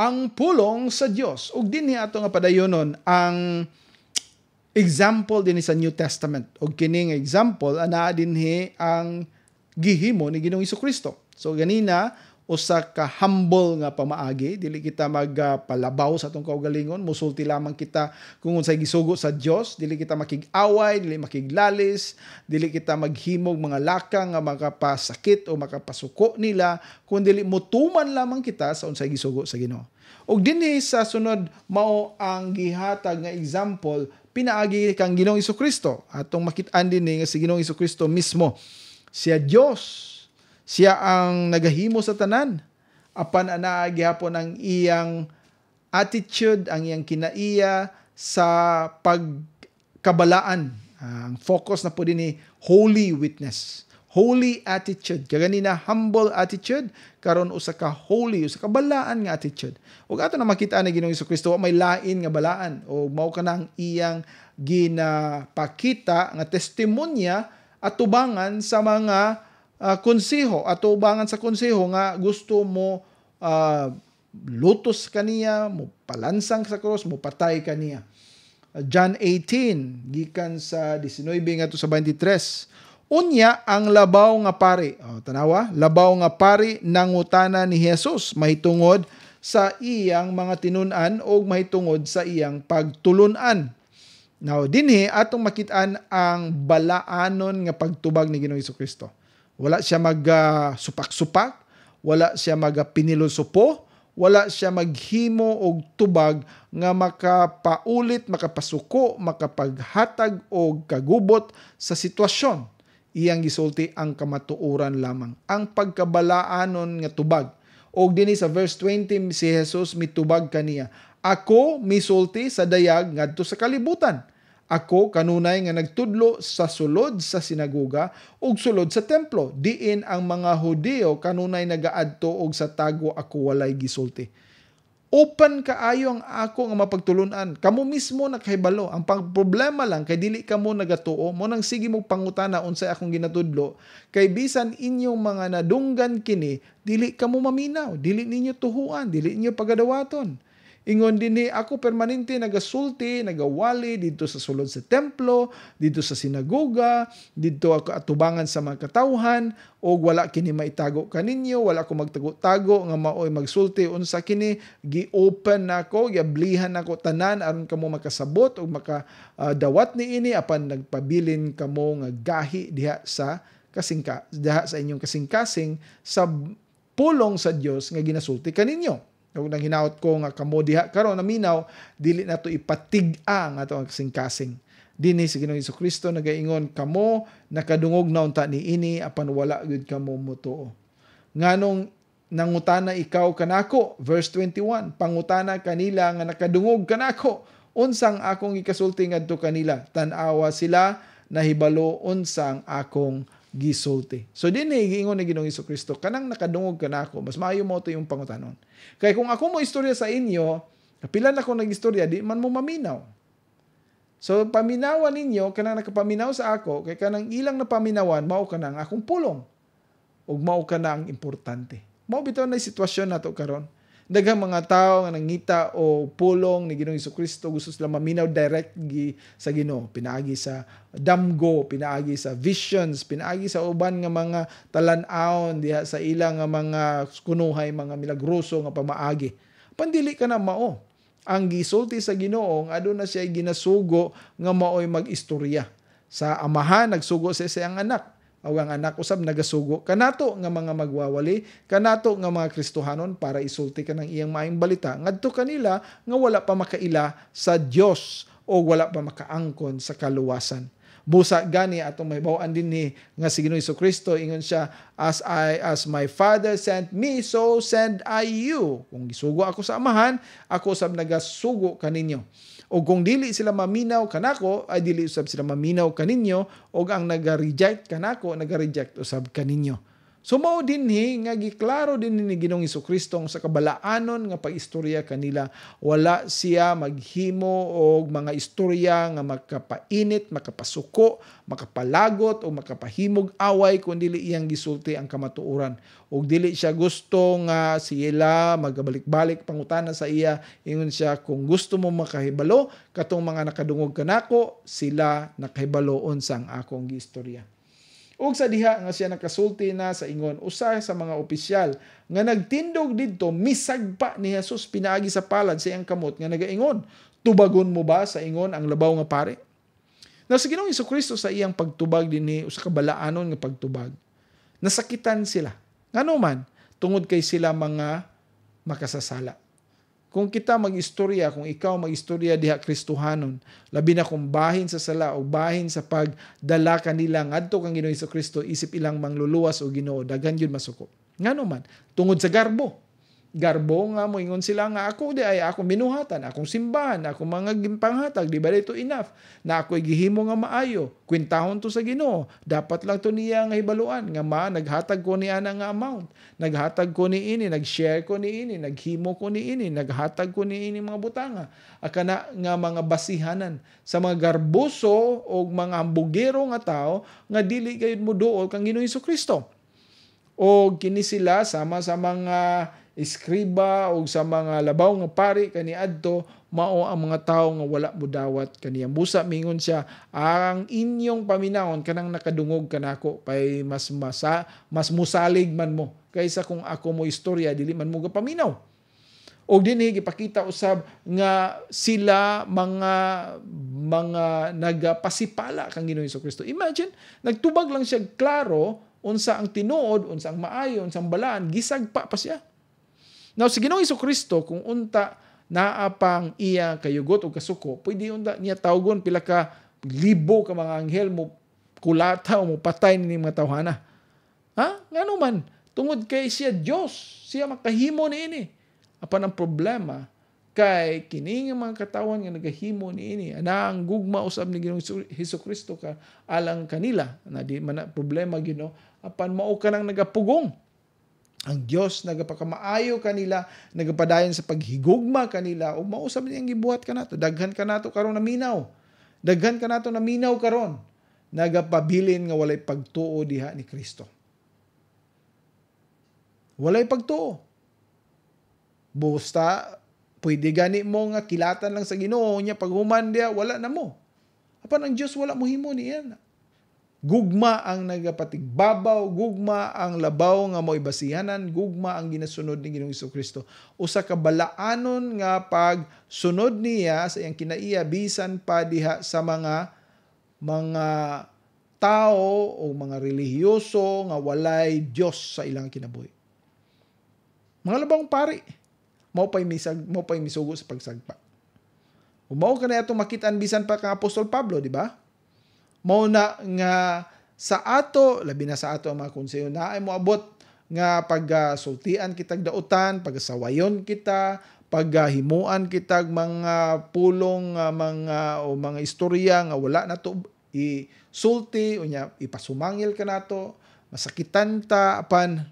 Ang pulong sa Dios ug dinhi ato nga padayonon ang example dinhi sa New Testament ug kining example ana dinhi ang gihimo ni Ginoong Hesukristo. So ganina usa ka humble nga pamaagi, dili kita magpalabaw sa atong kaugalingon, musulti lamang kita kung unsay gisugo sa Dios, dili kita makig-away, dili makiglalis, dili kita maghimog mga lakang nga makapasakit o makapasuko nila, kundi mutuman lamang kita sa unsay gisugo sa Ginoo. Ug dinhi sa sunod mao ang gihatag nga example pinaagi kang Ginoong Hesukristo. Atong makit-an dinhi nga si Ginoong Hesukristo mismo siya Dios. Siya ang nagahimo sa tanan. Apan anaa gihapon ang iyang attitude, ang iyang kinaiya sa pagkabalaan. Ang focus na po din ni holy witness. Holy attitude. Kaganina humble attitude, karon usa ka holy, usa ka balaan nga attitude. Ug ato na makita ni Ginoong Hesukristo may lain nga balaan o mao kanang iyang ginapakita nga testimonya atubangan sa mga konseho ato ubangan sa konseho nga gusto mo lutos kaniya, mo palansang sa cross, mo patay kaniya. John 18 gikan sa 19 ngadto sa 23. Unya ang labaw nga pari. Tanawa, labaw nga pari nangutana ni Jesus mahitungod sa iyang mga tinun-an o mahitungod sa iyang pagtulun-an. Now dinhi atong makit-an ang balaanon nga pagtubag ni Ginoong Hesukristo. Wala siya mag-supak-supak, wala siya mag-pinilosopo, wala siya maghimo og tubag nga makapaulit, makapasuko, makapaghatag og kagubot sa sitwasyon. Iyang gisulti ang kamatuoran lamang, ang pagkabalaanon nga tubag. Og dinhi sa verse 20 si Jesus mitubag kaniya, ako misulti sa dayag ngadto sa kalibutan. Ako kanunay nga nagtudlo sa sulod sa sinagoga ug sulod sa templo. Diin ang mga Hudyo kanunay nagaadto og sa tago ako walay gisulti. Open kaayo ang ako nga mapagtulunan. Kamo mismo nakahibalo. Ang problema lang kay dili kamo nagatuo mo nang sige mo pangutana unsay akong ginatudlo. Kay bisan inyong mga nadunggan kini, dili kamo maminaw, dili ninyo tuhuan, dili ninyo pagadawaton. Ingon dinhi ako permanente nagasulti, nagawali dito sa sulod sa templo, dito sa sinagoga, dito ako atubangan sa mga katawhan, o wala kini maitago kaninyo, wala ko magtago-tago nga maoy magsulti unsa kini, gi-open nako, giablihan nako tanan aron kamo makasabot o makadawat niini apan nagpabilin kamo nga gahi diha sa diha sa inyong kasing-kasing sa pulong sa Dios nga ginasulti kaninyo. Kung nang hinaot ko nga kamo diha karon naminaw, dili nato ipatig-a nga ato ang kasing-kasing. Dinhi si Ginoong Hesukristo nagaingon, kamo nakadungog na unta niini apan wala gyud kamo motuo. Nganong nangutana ikaw kanako, verse 21, pangutana kanila nga nakadungog kanako, unsang akong ikasulti ngadto kanila, tan-awa sila nahibalo unsang akong gisulti. So dinhi giingon ni Ginoong Hesukristo, kanang nakadungog kanako, mas maayo mo to yung pangutanon. Kaya kung ako mo istorya sa inyo, kapilan ako nag-istorya, di man mo maminaw. So paminawan ninyo, kanang nakapaminaw sa ako, kay kanang ilang na paminawan, mao kanang akong pulong. Ug mao kanang importante. Mao bitaw na sitwasyon nato karon. Daghang mga tao nga nangita o pulong ni Ginoong Hesukristo, gusto sila maminaw direct sa Ginoo. Pinaagi sa damgo, pinaagi sa visions, pinaagi sa uban nga mga talan-awon diha sa ilang nga mga kunuhay, mga milagroso nga pamaagi. Pandili ka na mao. Ang gisulti sa Ginoo, aduna siya ginasugo nga maoy mag-istorya. Sa amahan nagsugo sa siyang anak. O ang anak usab nagasugo kanato nga mga magwawali, kanato nga mga Kristohanon para isulti ka ng iyang maayong balita ngadto kanila nga wala pa makaila sa Dios o wala pa makaangkon sa kaluwasan. Busa gani atong mahibaw-an dinhi nga si Ginoong Hesukristo, ingon siya, as my Father sent me, so send I you. Kung gisugo ako sa amahan, ako usab nagasugo kaninyo. O kung dili sila maminaw kanako, ay dili usab sila maminaw kaninyo, o ang naga-reject kanako, naga-reject usab kaninyo. So mao dinhi nga giklaro din ni Ginoong Hesukristo sa kabalaanon nga pag-istorya kanila, wala siya maghimo og mga istorya nga makapainit, makapasuko, makapalagot o makapahimog away kun dili iyang gisulti ang kamatuoran. Ug dili siya gusto nga sila magabalik-balik pangutana sa iya, ingon siya, kung gusto mo makahibalo katong mga nakadungog kanako, sila nakahibalo unsang akong giistorya. Ug sa diha nga siya nakasulti na sa ingon, usa sa mga opisyal nga nagtindog didto, misagpa ni Jesus pinaagi sa palad sa iyang kamot nga nagaingon, tubagon mo ba sa ingon ang labaw nga pare? Now sa Ginoong Hesukristo sa iyang pagtubag dinhi, usa ka balaanon nga pagtubag, nasakitan sila. Ngano man, tungod kay sila mga makasasala. Kung kita mag-istorya, kung ikaw mag-istorya diha Kristohanon, labi na kung bahin sa sala o bahin sa pagdala kanila ngadto kang Ginoong Hesukristo, isip ilang mangluluwas o Ginoo, daghan yun masuko. Ngano man, tungod sa garbo nga moingon sila nga ako di ay akong binuhatan, akong simbahan, akong mga gimpanghatag, di ba dito enough na ako'y gihimo nga maayo, kwintahon to sa Ginoo, dapat lang to niya nga hibaluan nga naghatag ko niya nga amount, naghatag ko ni ini, nag-share ko ni ini, naghimo ko ni ini, naghatag ko ni ini mga butanga, akana nga mga basihanan sa mga garbuso o mga ambugero nga tao nga dili gayud mo duol kang Ginoong Hesukristo. O kini sila sama sa mga iskriba o sa mga labaw nga pari kaniadto, mao ang mga tao nga wala mudawat kaniya. Busa mingon siya, ang inyong paminawon kanang nakadungog kanako pay mas musalig man mo kaysa kung ako mo istorya dili man mo gapaminaw. O dinhi gipakita usab nga sila mga nagapasipala kang Ginoong Hesukristo. Imagine, nagtubag lang siya klaro unsa ang tinuod, unsa ang maayo, unsa ang balaan, gisagpa pa siya. Now, si Ginoong Hesukristo, kung unta naapang iya kayugot o kasuko, pwede unta niya tawgon pila ka libo ka mga anghel mo kulata o mo patay ni mga tawhana. Ha? Ngano man, tungod kay siya Dios, siya makahimo ni ini. Apan ang problema kay kining mga katawan nga nagahimo ni ini, ana ang gugma usab ni Ginoong Hesukristo ka alang kanila, na di man problema Ginoo, apan mao ka nang nagapugong. Ang Dios nagapakamaayo kanila, nagapadayon sa paghigugma kanila, o mausab niyang gibuhat kanato, daghan kanato karon na minaw. Daghan kanato na minaw karon, nagapabilin nga walay pagtuo diha ni Kristo. Walay pagtuo. Busta pwede gani mo nga kilatan lang sa Ginoo nya paghuman dia wala na mo. Apan ang Dios wala mo himo niya. Gugma ang nagapatigbabaw, gugma ang labaw nga mo'y basihanan, gugma ang ginasunod ni Ginoong Hesukristo. Usa ka balaanon nga pagsunod niya sa iyang kinaiya bisan pa diha sa mga tao o mga relihiyoso nga walay Dios sa ilang kinabuhi. Mga labang pari, mao pay misugo sa pagsagpa. Mao kanay atong makitaan bisan pa kang Apostol Pablo, di ba? Mao na nga sa ato, labi na sa ato ang mga konseyo na ay moabot nga pagsultian kitag dautan, pagsawayon kita, paghimuan kitag mga pulong mga istorya nga wala na to isulti unya ipasumangil ka nato, masakitan ta, apan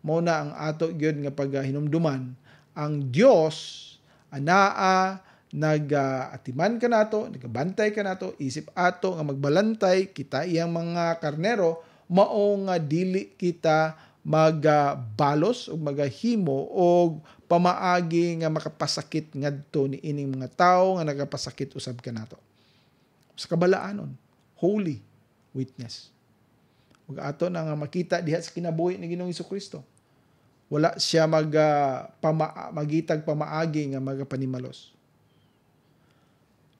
mao na ang ato gyud nga paghinumduman ang Dios anaa nag-atiman ka nato, nagabantay ka nato, isip ato nga magbalantay kita iyang mga karnero, mao nga dili kita magbalos o magahimo o pamaagi nga makapasakit ngadto ni ining mga tao nga nagapasakit usab ka nato. Sa kabalaanon, holy witness. Ug ato na nga makita diha sa kinabuhi ni Ginoong Hesukristo. Wala siya magitag pamaagi nga magapanimalos.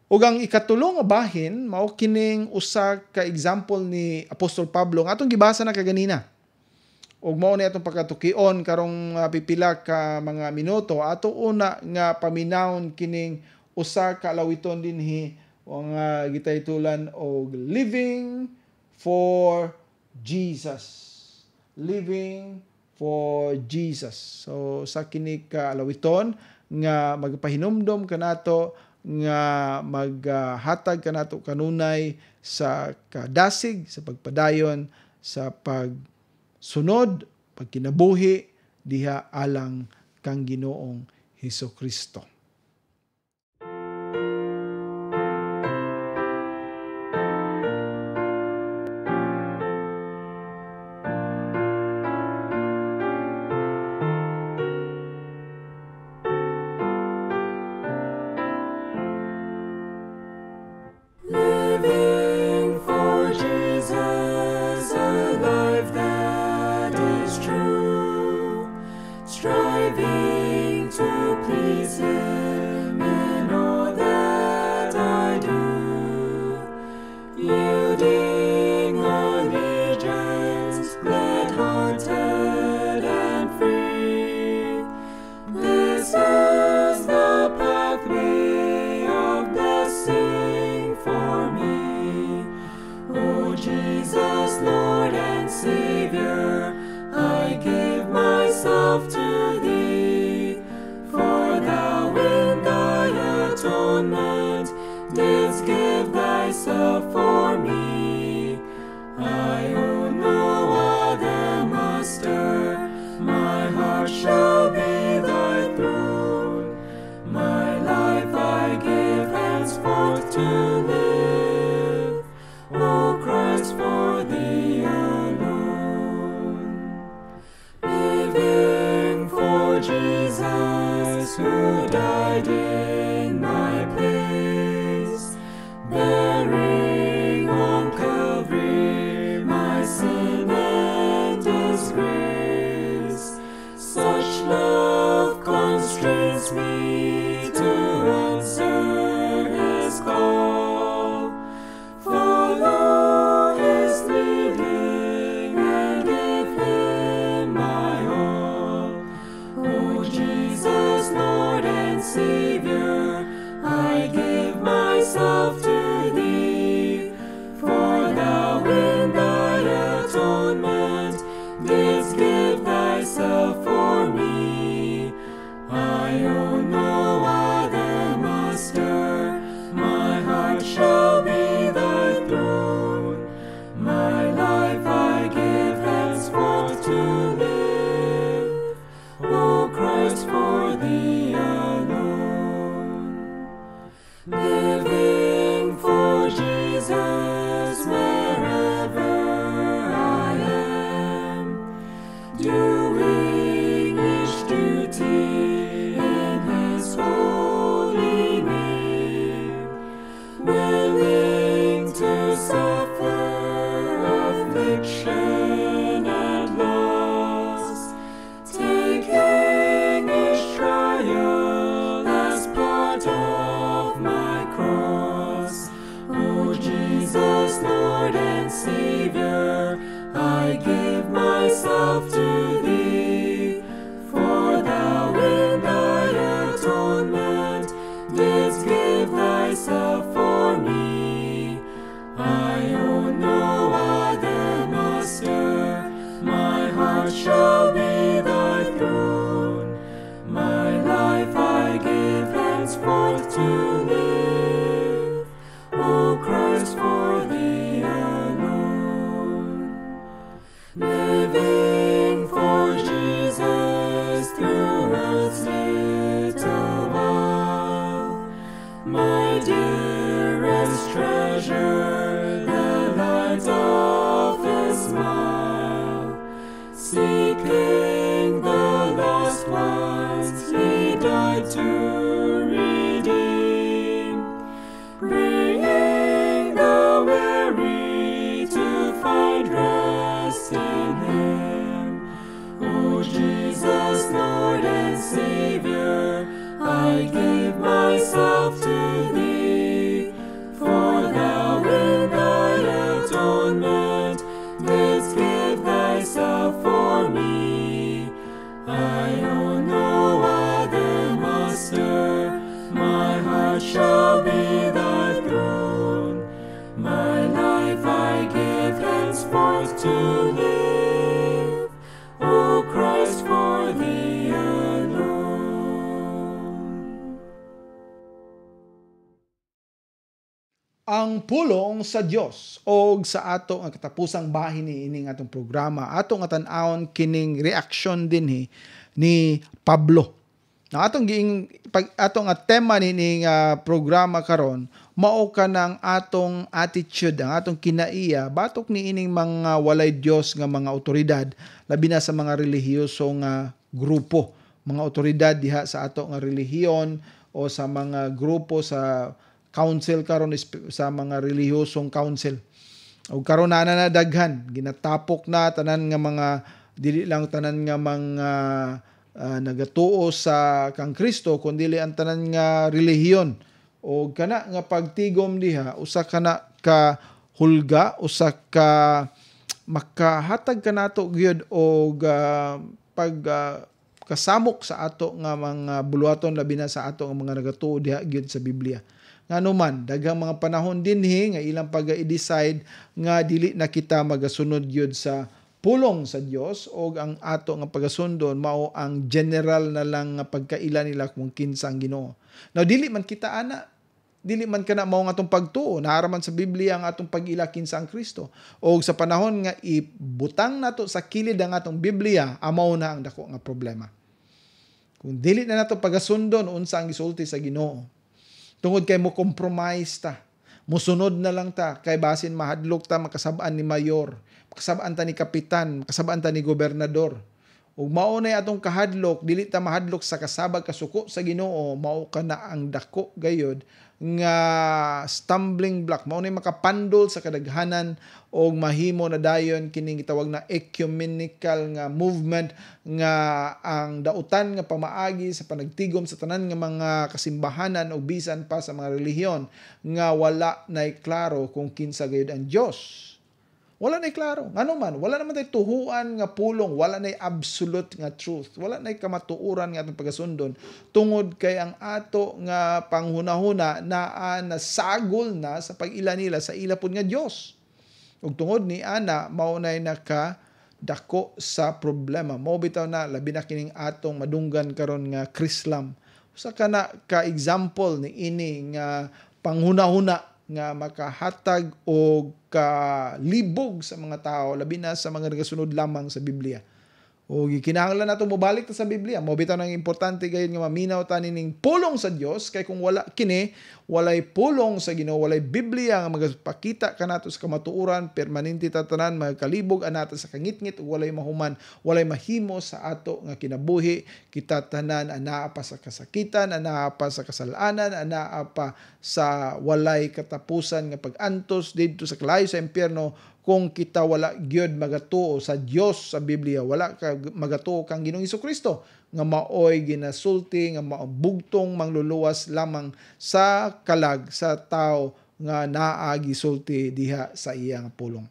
Ug ang ikatulong nga bahin mao kining usa ka example ni Apostol Pablo nga atong gibasa na kaganina. Ug mao ni atong pagkatukion karong pipila ka mga minuto, ato una nga paminawon kining usa ka alawiton dinhi nga gitaytulan og living for Jesus. Living for Jesus. So sa kini ka alawiton nga magpahinumdom kanato nga maghatag kanato kanunay sa kadasig, sa pagpadayon, sa sunod pagkinabuhi diha alang kang Ginoong Hesukristo. Living for Jesus, a life that is true, striving to please Him in all that I do, yielding allegiance, glad-hearted and free. This is the pathway of blessing for me. O Jesus, Lord and Savior, I give myself to Thee, for Thou in Thy atonement didst give Thyself for me. I own no other master, my heart shall be Thy throne. My life I give henceforth to live, O Christ, for Thee alone. Living for Jesus, who died in my place, bearing on Calvary my sin and disgrace. Such love constrains me to answer His call, follow His leading and give Him my all. O Jesus, Lord and Savior, I give myself to Thee, for Thou in Thy atonement didst give Thyself for me. I own no other master, my heart shall be Thy throne. My life I give henceforth to live, O Christ, for Thee alone. Living for Jesus wherever I am, doing each duty in His holy name, willing to suffer affliction and loss, taking each trial as part of my cross. O Jesus, Lord and Savior, I give myself to Thee, for Thou in Thy atonement didst give Thyself for me. I own no other master, my heart shall be Thy throne. My life I give henceforth to live, O Christ, for Thee alone. Living for Jesus through earth's little while, my dearest treasure, the light of His smile, seeking the lost ones He died to redeem, bringing the weary to find rest in Him. O Jesus, Lord and Savior, I give myself to Thee, for Thou in Thy atonement didst give Thyself for me. I own no other master, my heart shall be Thy throne. My life I give henceforth to live, O Christ, for Thee alone. ang pulong sa Dios o sa ato ang katapusang bahin ni ining atong programa ato nga tan-awon kining reaksyon dinhi ni Pablo. Na atong atong tema ni programa karon mao ka ng atong attitude, ang atong kinaiya batok ni ining mga walay Dios nga mga otoridad labi na sa mga relihiyosong grupo, mga otoridad diha sa ato nga relihiyon o sa mga grupo sa council karon sa mga relihiyosong council. O karon na daghan, ginatapok na tanan nga mga dili lang tanan nga mga nagatuo sa kang Kristo kundi ang tanan nga relihiyon. O kana nga pagtigom diha usa kana ka hulga, usa ka makahatag kanato gyud og kasamok sa ato nga mga buluhaton labi na sa ato nga mga nagatuo diha gyud sa Biblia. Ngano man daghang mga panahon dinhi nga ilang pag-i-decide nga dili na kita magasunod gyud sa pulong sa Dios o ang ato nga pagasundon mao ang general na lang nga pagkaila nila kung kinsa ang Ginoo. Now dili man kita ana, dili man kana mao nga atong pagtuo, naaraman sa Biblia ang atong pag-ila kinsa ang Kristo. O sa panahon nga ibutang nato sa kilid ang atong Biblia, amaw na ang dako nga problema. Kung dili na nato pagasundon unsa ang gisulti sa Ginoo. Tungod kay mo compromise ta. Musunod na lang ta kay basin mahadlok ta makasab-an ni mayor, makasab-an ta ni kapitan, makasab-an ta ni gobernador. Ug mao nay atong kahadlok, dili ta mahadlok sa kasabag kasuko sa Ginoo, mao kana ang dako gayod nga stumbling block, mao nay makapandol sa kadaghanan og mahimo na dayon kining gitawag na ecumenical nga movement nga ang dautan nga pamaagi sa panagtigom sa tanan nga mga kasimbahanan o bisan pa sa mga relihiyon nga wala nay klaro kung kinsa gayud ang Dios. Wala na'y klaro. Ano man, wala naman tayo tuhuan nga pulong, wala na'y absolute nga truth, wala na'y kamatuuran nga atong pagasundon, tungod kay ang ato nga panghunahuna na nasagol na sa pag-ila nila sa ilapon nga Dios. Ug tungod ni ana, mao na'y dako sa problema. Mao bitaw na, labi na kining atong madunggan karon nga Krislam. Usa ka na ka-example ni ini nga panghunahuna nga makahatag o kalibog sa mga tao, labi na sa mga nagasunod lamang sa Biblia. O kinahanglan nato mobalik ta sa Biblia. Mo bitaw nang importante gayud nga maminaw ta ning pulong sa Dios kay kung wala kini, walay pulong sa Ginoo, walay Biblia nga magpakita kanato sa kamatuoran, permanente ta tanan magkalibog anata sa kangitngit ug walay mahuman, walay mahimo sa ato nga kinabuhi. Kita tanan anaa pa sa kasakitan, anaa pa sa kasalanan, anaa pa sa walay katapusan nga pag-antos didto sa kalayo sa impyerno kung kita wala gyud magatuo sa Dios sa Biblia, wala ka magatuo kang Ginoong Hesukristo nga maoy ginasulti nga maubugtong mangluluwas lamang sa kalag sa tao nga naa gisulti diha sa iyang pulong.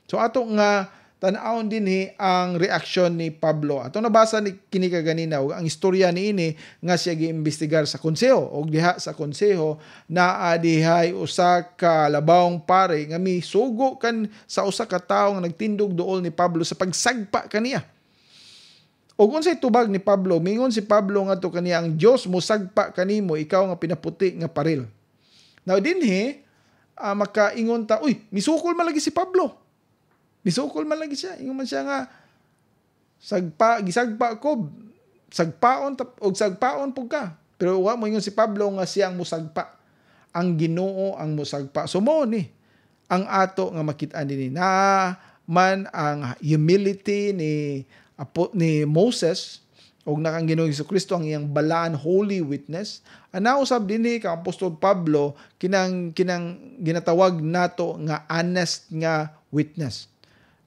So ato nga tan-awon dinhi ang reaksyon ni Pablo. Ato nabasa ni kini kaganina ug ang istorya niini nga siya giimbestigar sa konseho ug diha sa konseho naa dihay usa ka labawong pare nga misugo kan sa usa ka tawo nga nagtindog duol ni Pablo sa pagsagpa kaniya. Ug unsay tubag ni Pablo, mingon si Pablo ngadto kaniya, ang Dios mo sagpa kanimo, ikaw nga pinaputi nga paril. Now dinhi makaingon ta, uy, misukol man lagi si Pablo. Misukol man lagi siya. Ingon man siya nga, gisagpa ko, sagpaon po ka. Pero mo ingon si Pablo nga siya ang musagpa. Ang Ginoo ang musagpa. So mo ni, ang ato nga makita din na man ang humility ni Moses o nakang Ginoong Hesukristo ang iyang balaan holy witness. Anausab dinhi kang Apostol Pablo kinang ginatawag nato nga honest nga witness.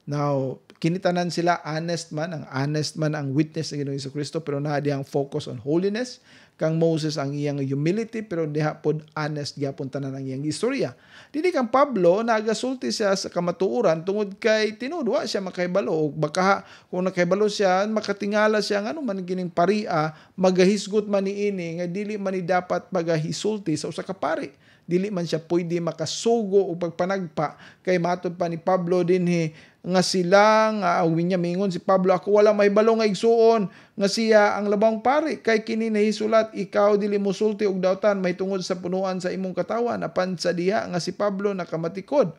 Now, kinitanan sila honest man ang witness ng Ginoong Hesukristo, pero naa diyang focus on holiness. Kang Moses ang iyang humility, pero diha pod honest gyapon tanan ang iyang istorya. Dili kang Pablo nagasulti siya sa kamatuoran tungod kay tinuod wa siya makahibalo, baka kung nakahibalo siya makatingala siya ngano man kining paria, magahisgot man niini nga dili man ni dapat magahisulti sa usa ka pari. Dili man siya pwede makasugo o pagpanagpa kay matod pa ni Pablo dinhi nga sila nga niya mingon si Pablo, ako wala may balo nga igsuon nga siya ang labang pari kay kini nahisulat, ikaw dili mosulti og dawtan may tungod sa punuan sa imong katawan, apan sa diha nga si Pablo nakamatikod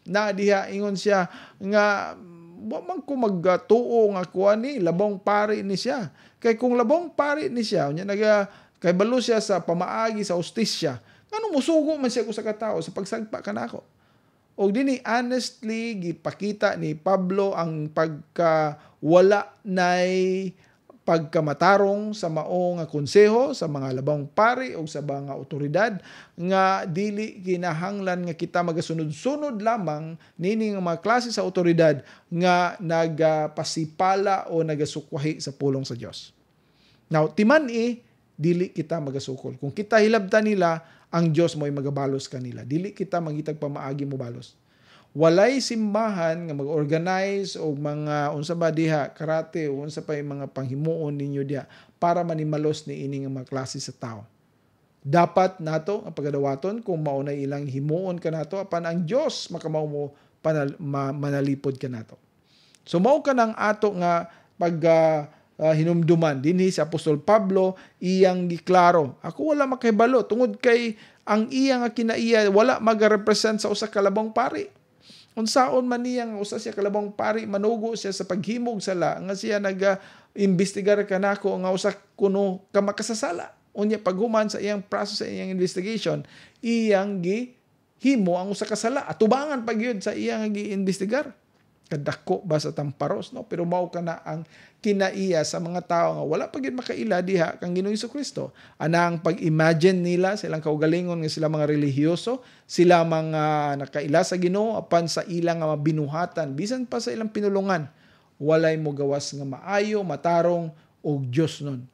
na diha ingon siya nga wa man ko magtuo nga kuan ni labang pari ni siya. Kay kung labang pari ni siya unya kay balo siya sa pamaagi sa hustisya, ngano mosugo man siya ko sa katawo sa pagsagpa kanako. Og dinhi honestly gipakita ni Pablo ang pagkawala nay pagkamatarong sa mao nga konseho sa mga labang pari o sa mga otoridad nga dili kinahanglan nga kita magasunod-sunod lamang nini nga mga klase sa otoridad nga nagapasipala o nagasukwahi sa pulong sa Dios. Now, timan-i dili kita magasukol. Kung kita hilabtan nila, ang Dios mo'y magabalos kanila. Dili kita mangitag pamaagi mo balos. Walay simbahan nga mag-organize o mga unsa ba diha karate o unsa pa yung mga panghimuon ninyo diha para manimalos ni ini nga mga klase sa tao. Dapat nato ang pagadawaton kung mao na ilang himuon kanato apan ang Dios makamao mo manalipod kanato. So mao kanang ato nga hinumduman dinhi si Apostol Pablo iyang giklaro. Ako wala makahibalo tungod kay ang iya nga kinaiya wala magarepresent sa usa ka labang pari. Unsaon man niya nga usa siya kalabang pari manugo siya sa paghimog sala nga siya nag-imbestigar kanako nga usa kuno ka makasasala. Unya paghuman sa iyang process sa iyang investigation, iyang gihimo ang usa ka sala atubangan pagyud sa iyang gi-imbestigar. Kadako ba sa tamparos no, pero mao kana ang kinaiya sa mga tao nga wala pa gyud makaila diha kang Ginoong Hesukristo. Anang pag-imagine nila silang kaugalingon nga sila mga relihiyoso, sila mga nakaila sa Ginoo apan sa ilang nga binuhatan bisan pa sa ilang pinulungan walay mo gawas nga maayo, matarong og Dios nun.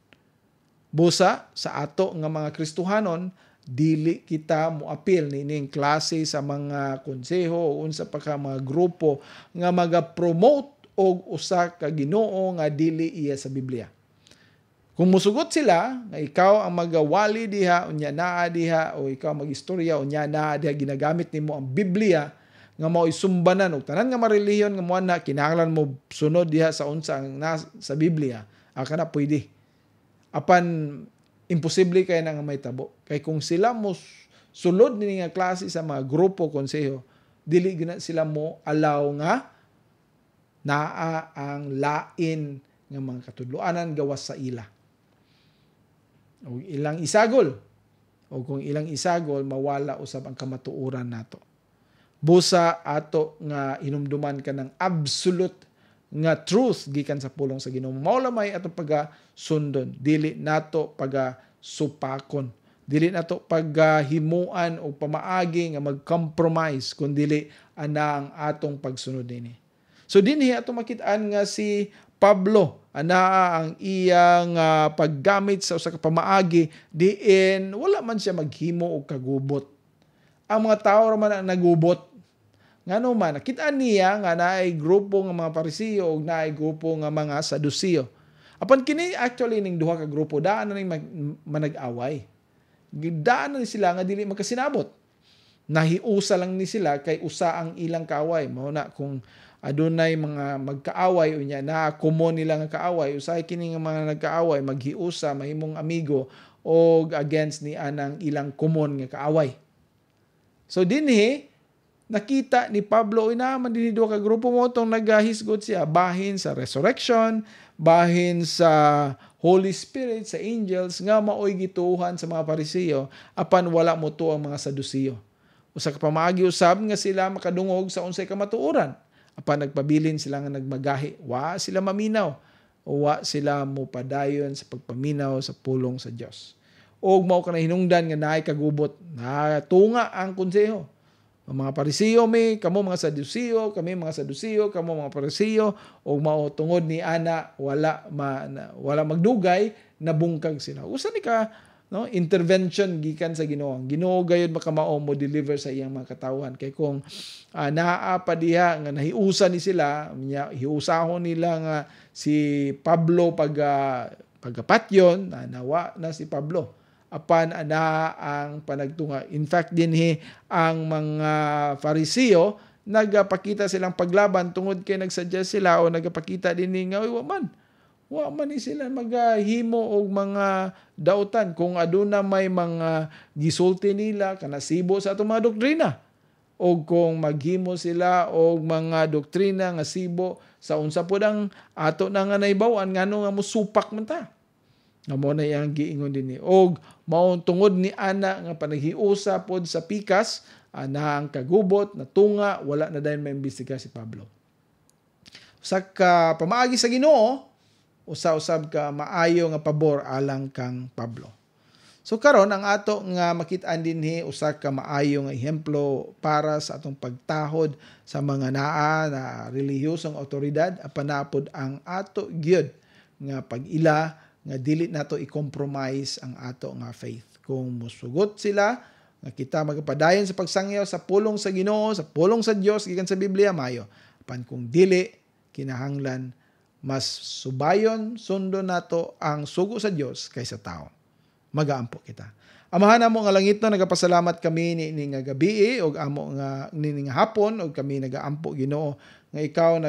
Busa sa ato nga mga Kristohanon dili kita moapil nining klase sa mga konseho o unsa pa ka mga grupo nga maga-promote og usa ka Ginoo nga dili iya sa Biblia. Kung musugot sila nga ikaw ang magawali diha unya naa diha o ikaw magistorya unya naa diha ginagamit nimo ang Biblia nga mao isumbanan og tanan nga marelihiyon nga mo na kinahanglan mo sunod diha sa unsa ang sa Biblia, kana pwede. Apan imposible kay na nga may tabo. Kay kung sila mo sulod ni nga klase sa mga grupo, konseho, dili gina sila mo allow nga naa ang lain nga mga katudloanan gawas sa ila. O ilang isagol. O kung ilang isagol, mawala usab ang kamatuoran nato. Busa ato nga hinumduman ka ng absolute nga truth gikan sa pulong sa Ginoo. Mao lamay ato pagasundon, dili nato pagasupakon, dili nato paghimuan o pamaagi nga mag-compromise kundi ana ang atong pagsunod dinhi. So dinhi ato makit-an nga si Pablo ana ang iyang paggamit sa usa ka pamaagi diin wala man siya maghimo og kagubot. Ang mga tao ra man ang nagubot. Ngano man, nakita niya nga naay grupo nga mga Parisiyo o naay grupo nga mga Sadusiyo. Apan kini actually ning duha ka grupo daan na ning manag-away. Daan na sila nga dili magkasinabot. Nahiusa lang ni sila kay usa ang ilang kaaway. Mao na kung adunay mga magkaaway unya na common nila nga kaaway, usay kini nga mga nagkaaway maghiusa mahimong amigo og against ni anang ilang common nga kaaway. So dinhi nakita ni Pablo inaman din duha ka grupo mo tong nagahisgot siya bahin sa resurrection, bahin sa Holy Spirit, sa angels nga maoy gituhan sa mga Parisiyo apan wala mo to ang mga Sadusiyo. Usa ka pamaagi usab nga sila makadungog sa unsay kamatuoran. Apan nagpabilin sila nga nagmagahi, wa sila maminaw o wa sila mopadayon sa pagpaminaw sa pulong sa Dios. Og mao kana hinungdan nga naay kagubot, na tunga ang konseho. Mga Parisiyo kamo mga Sadusiyo, kami mga Sadusiyo, kamo mga Parisiyo, o mao tungod ni ana wala magdugay nabungkag sila. Usa ni ka intervention gikan sa Ginoo. Ginoo gayud makamao mo deliver sa iyang mga katawhan kay kung naa pa diha nga nahiusa ni sila, hiusahon nila nga si Pablo pagapatyon nawa na si Pablo. Apan ana ang panagtunga. In fact dinhi ang mga Parisiyo nagapakita silang paglaban tungod kay nagsuggest sila o nagapakita dinhi nga wa Wa man ni sila magahimo og mga dautan kung aduna may mga gisulti nila kanasibo sa atong mga doktrina. O kung maghimo sila og mga doktrina nga sibo sa unsa pod ang ato na nga naibawan ngano nga mosupak man ta. Nga mo na yang giingon dinhi. Og mao tungod ni ana nga panaghiusa pod sa pikas ana ang kagubot na tunga wala na dayon maimbestiga si Pablo. Usa ka pamaagi sa Ginoo, usa-usab ka maayo nga pabor alang kang Pablo. So karon ang ato nga makit-an dinhi usa ka maayo nga ehemplo para sa atong pagtahod sa mga naa na relihiyosong awtoridad apan napod ang ato gyud nga pag-ila nga dili nato i-compromise ang ato nga faith. Kung musugot sila nga kita magpadayon sa pagsangyaw sa pulong sa Ginoo, sa pulong sa Dios gikan sa Biblia mayo. Apan kung dili kinahanglan mas subayon sundo nato ang sugo sa Dios kaysa tao. Magaampo kita. Amahan namo nga langit no, nagapasalamat kami ni nga gabi og amo nga ni nga hapon og kami nagaampo Ginoo nga ikaw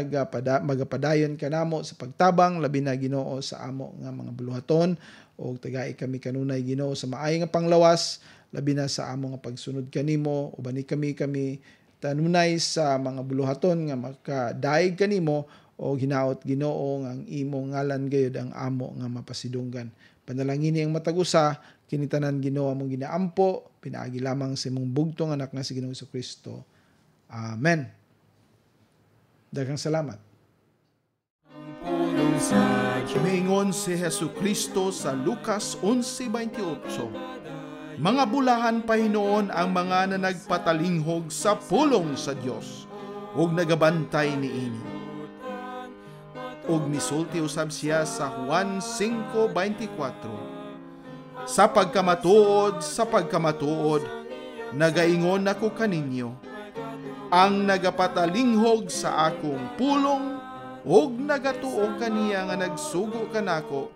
magapadayon kanamo sa pagtabang labi na Ginoo sa amo nga mga buluhaton og tagai kami kanunay Ginoo sa maayo nga panglawas labi na sa amo nga pagsunod kanimo uban ni kami tanunay sa mga buluhaton nga makadaig kanimo o hinaot Ginoo nga ang imo ngalan gayud ang amo nga mapasidunggan. Panalangin ang matagusa, kinitanan Ginoo among ginaampo, pinaagi lamang sa imong bugtong anak na si Ginoong Jesucristo. Amen. Daghang salamat. Mingon si Jesucristo sa Lucas 11:28. Mga bulahan pa hinoon ang mga na nagpatalinghog sa pulong sa Dios ug nagabantay niini. Og misulti usab siya sa Juan 5:24. Sa pagkamatuod, nagaingon ako kaninyo, ang nagapatalinghog sa akong pulong, og nagatuo kaniya nga nagsugo kanako,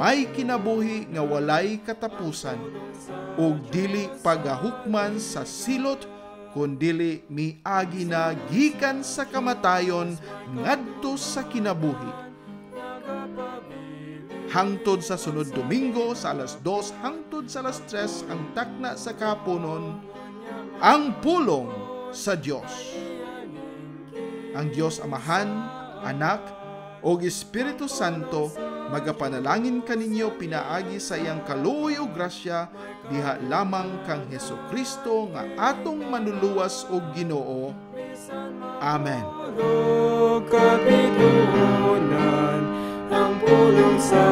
may kinabuhi nga walay katapusan, og dili pagahukman sa silot, kundili miagi na gikan sa kamatayon ngadto sa kinabuhi. Hangtod sa sunod Domingo sa alas 2 hangtod sa alas 3 ang takna sa kapunon, ang pulong sa Dios. Ang Dios Amahan, Anak, o Espiritu Santo magapanalangin kaninyo pinaagi sa iyang kaluoy ug grasya diha lamang kang Hesukristo nga atong manluluwas og Ginoo. Amen. Kapitunan ang pulong sa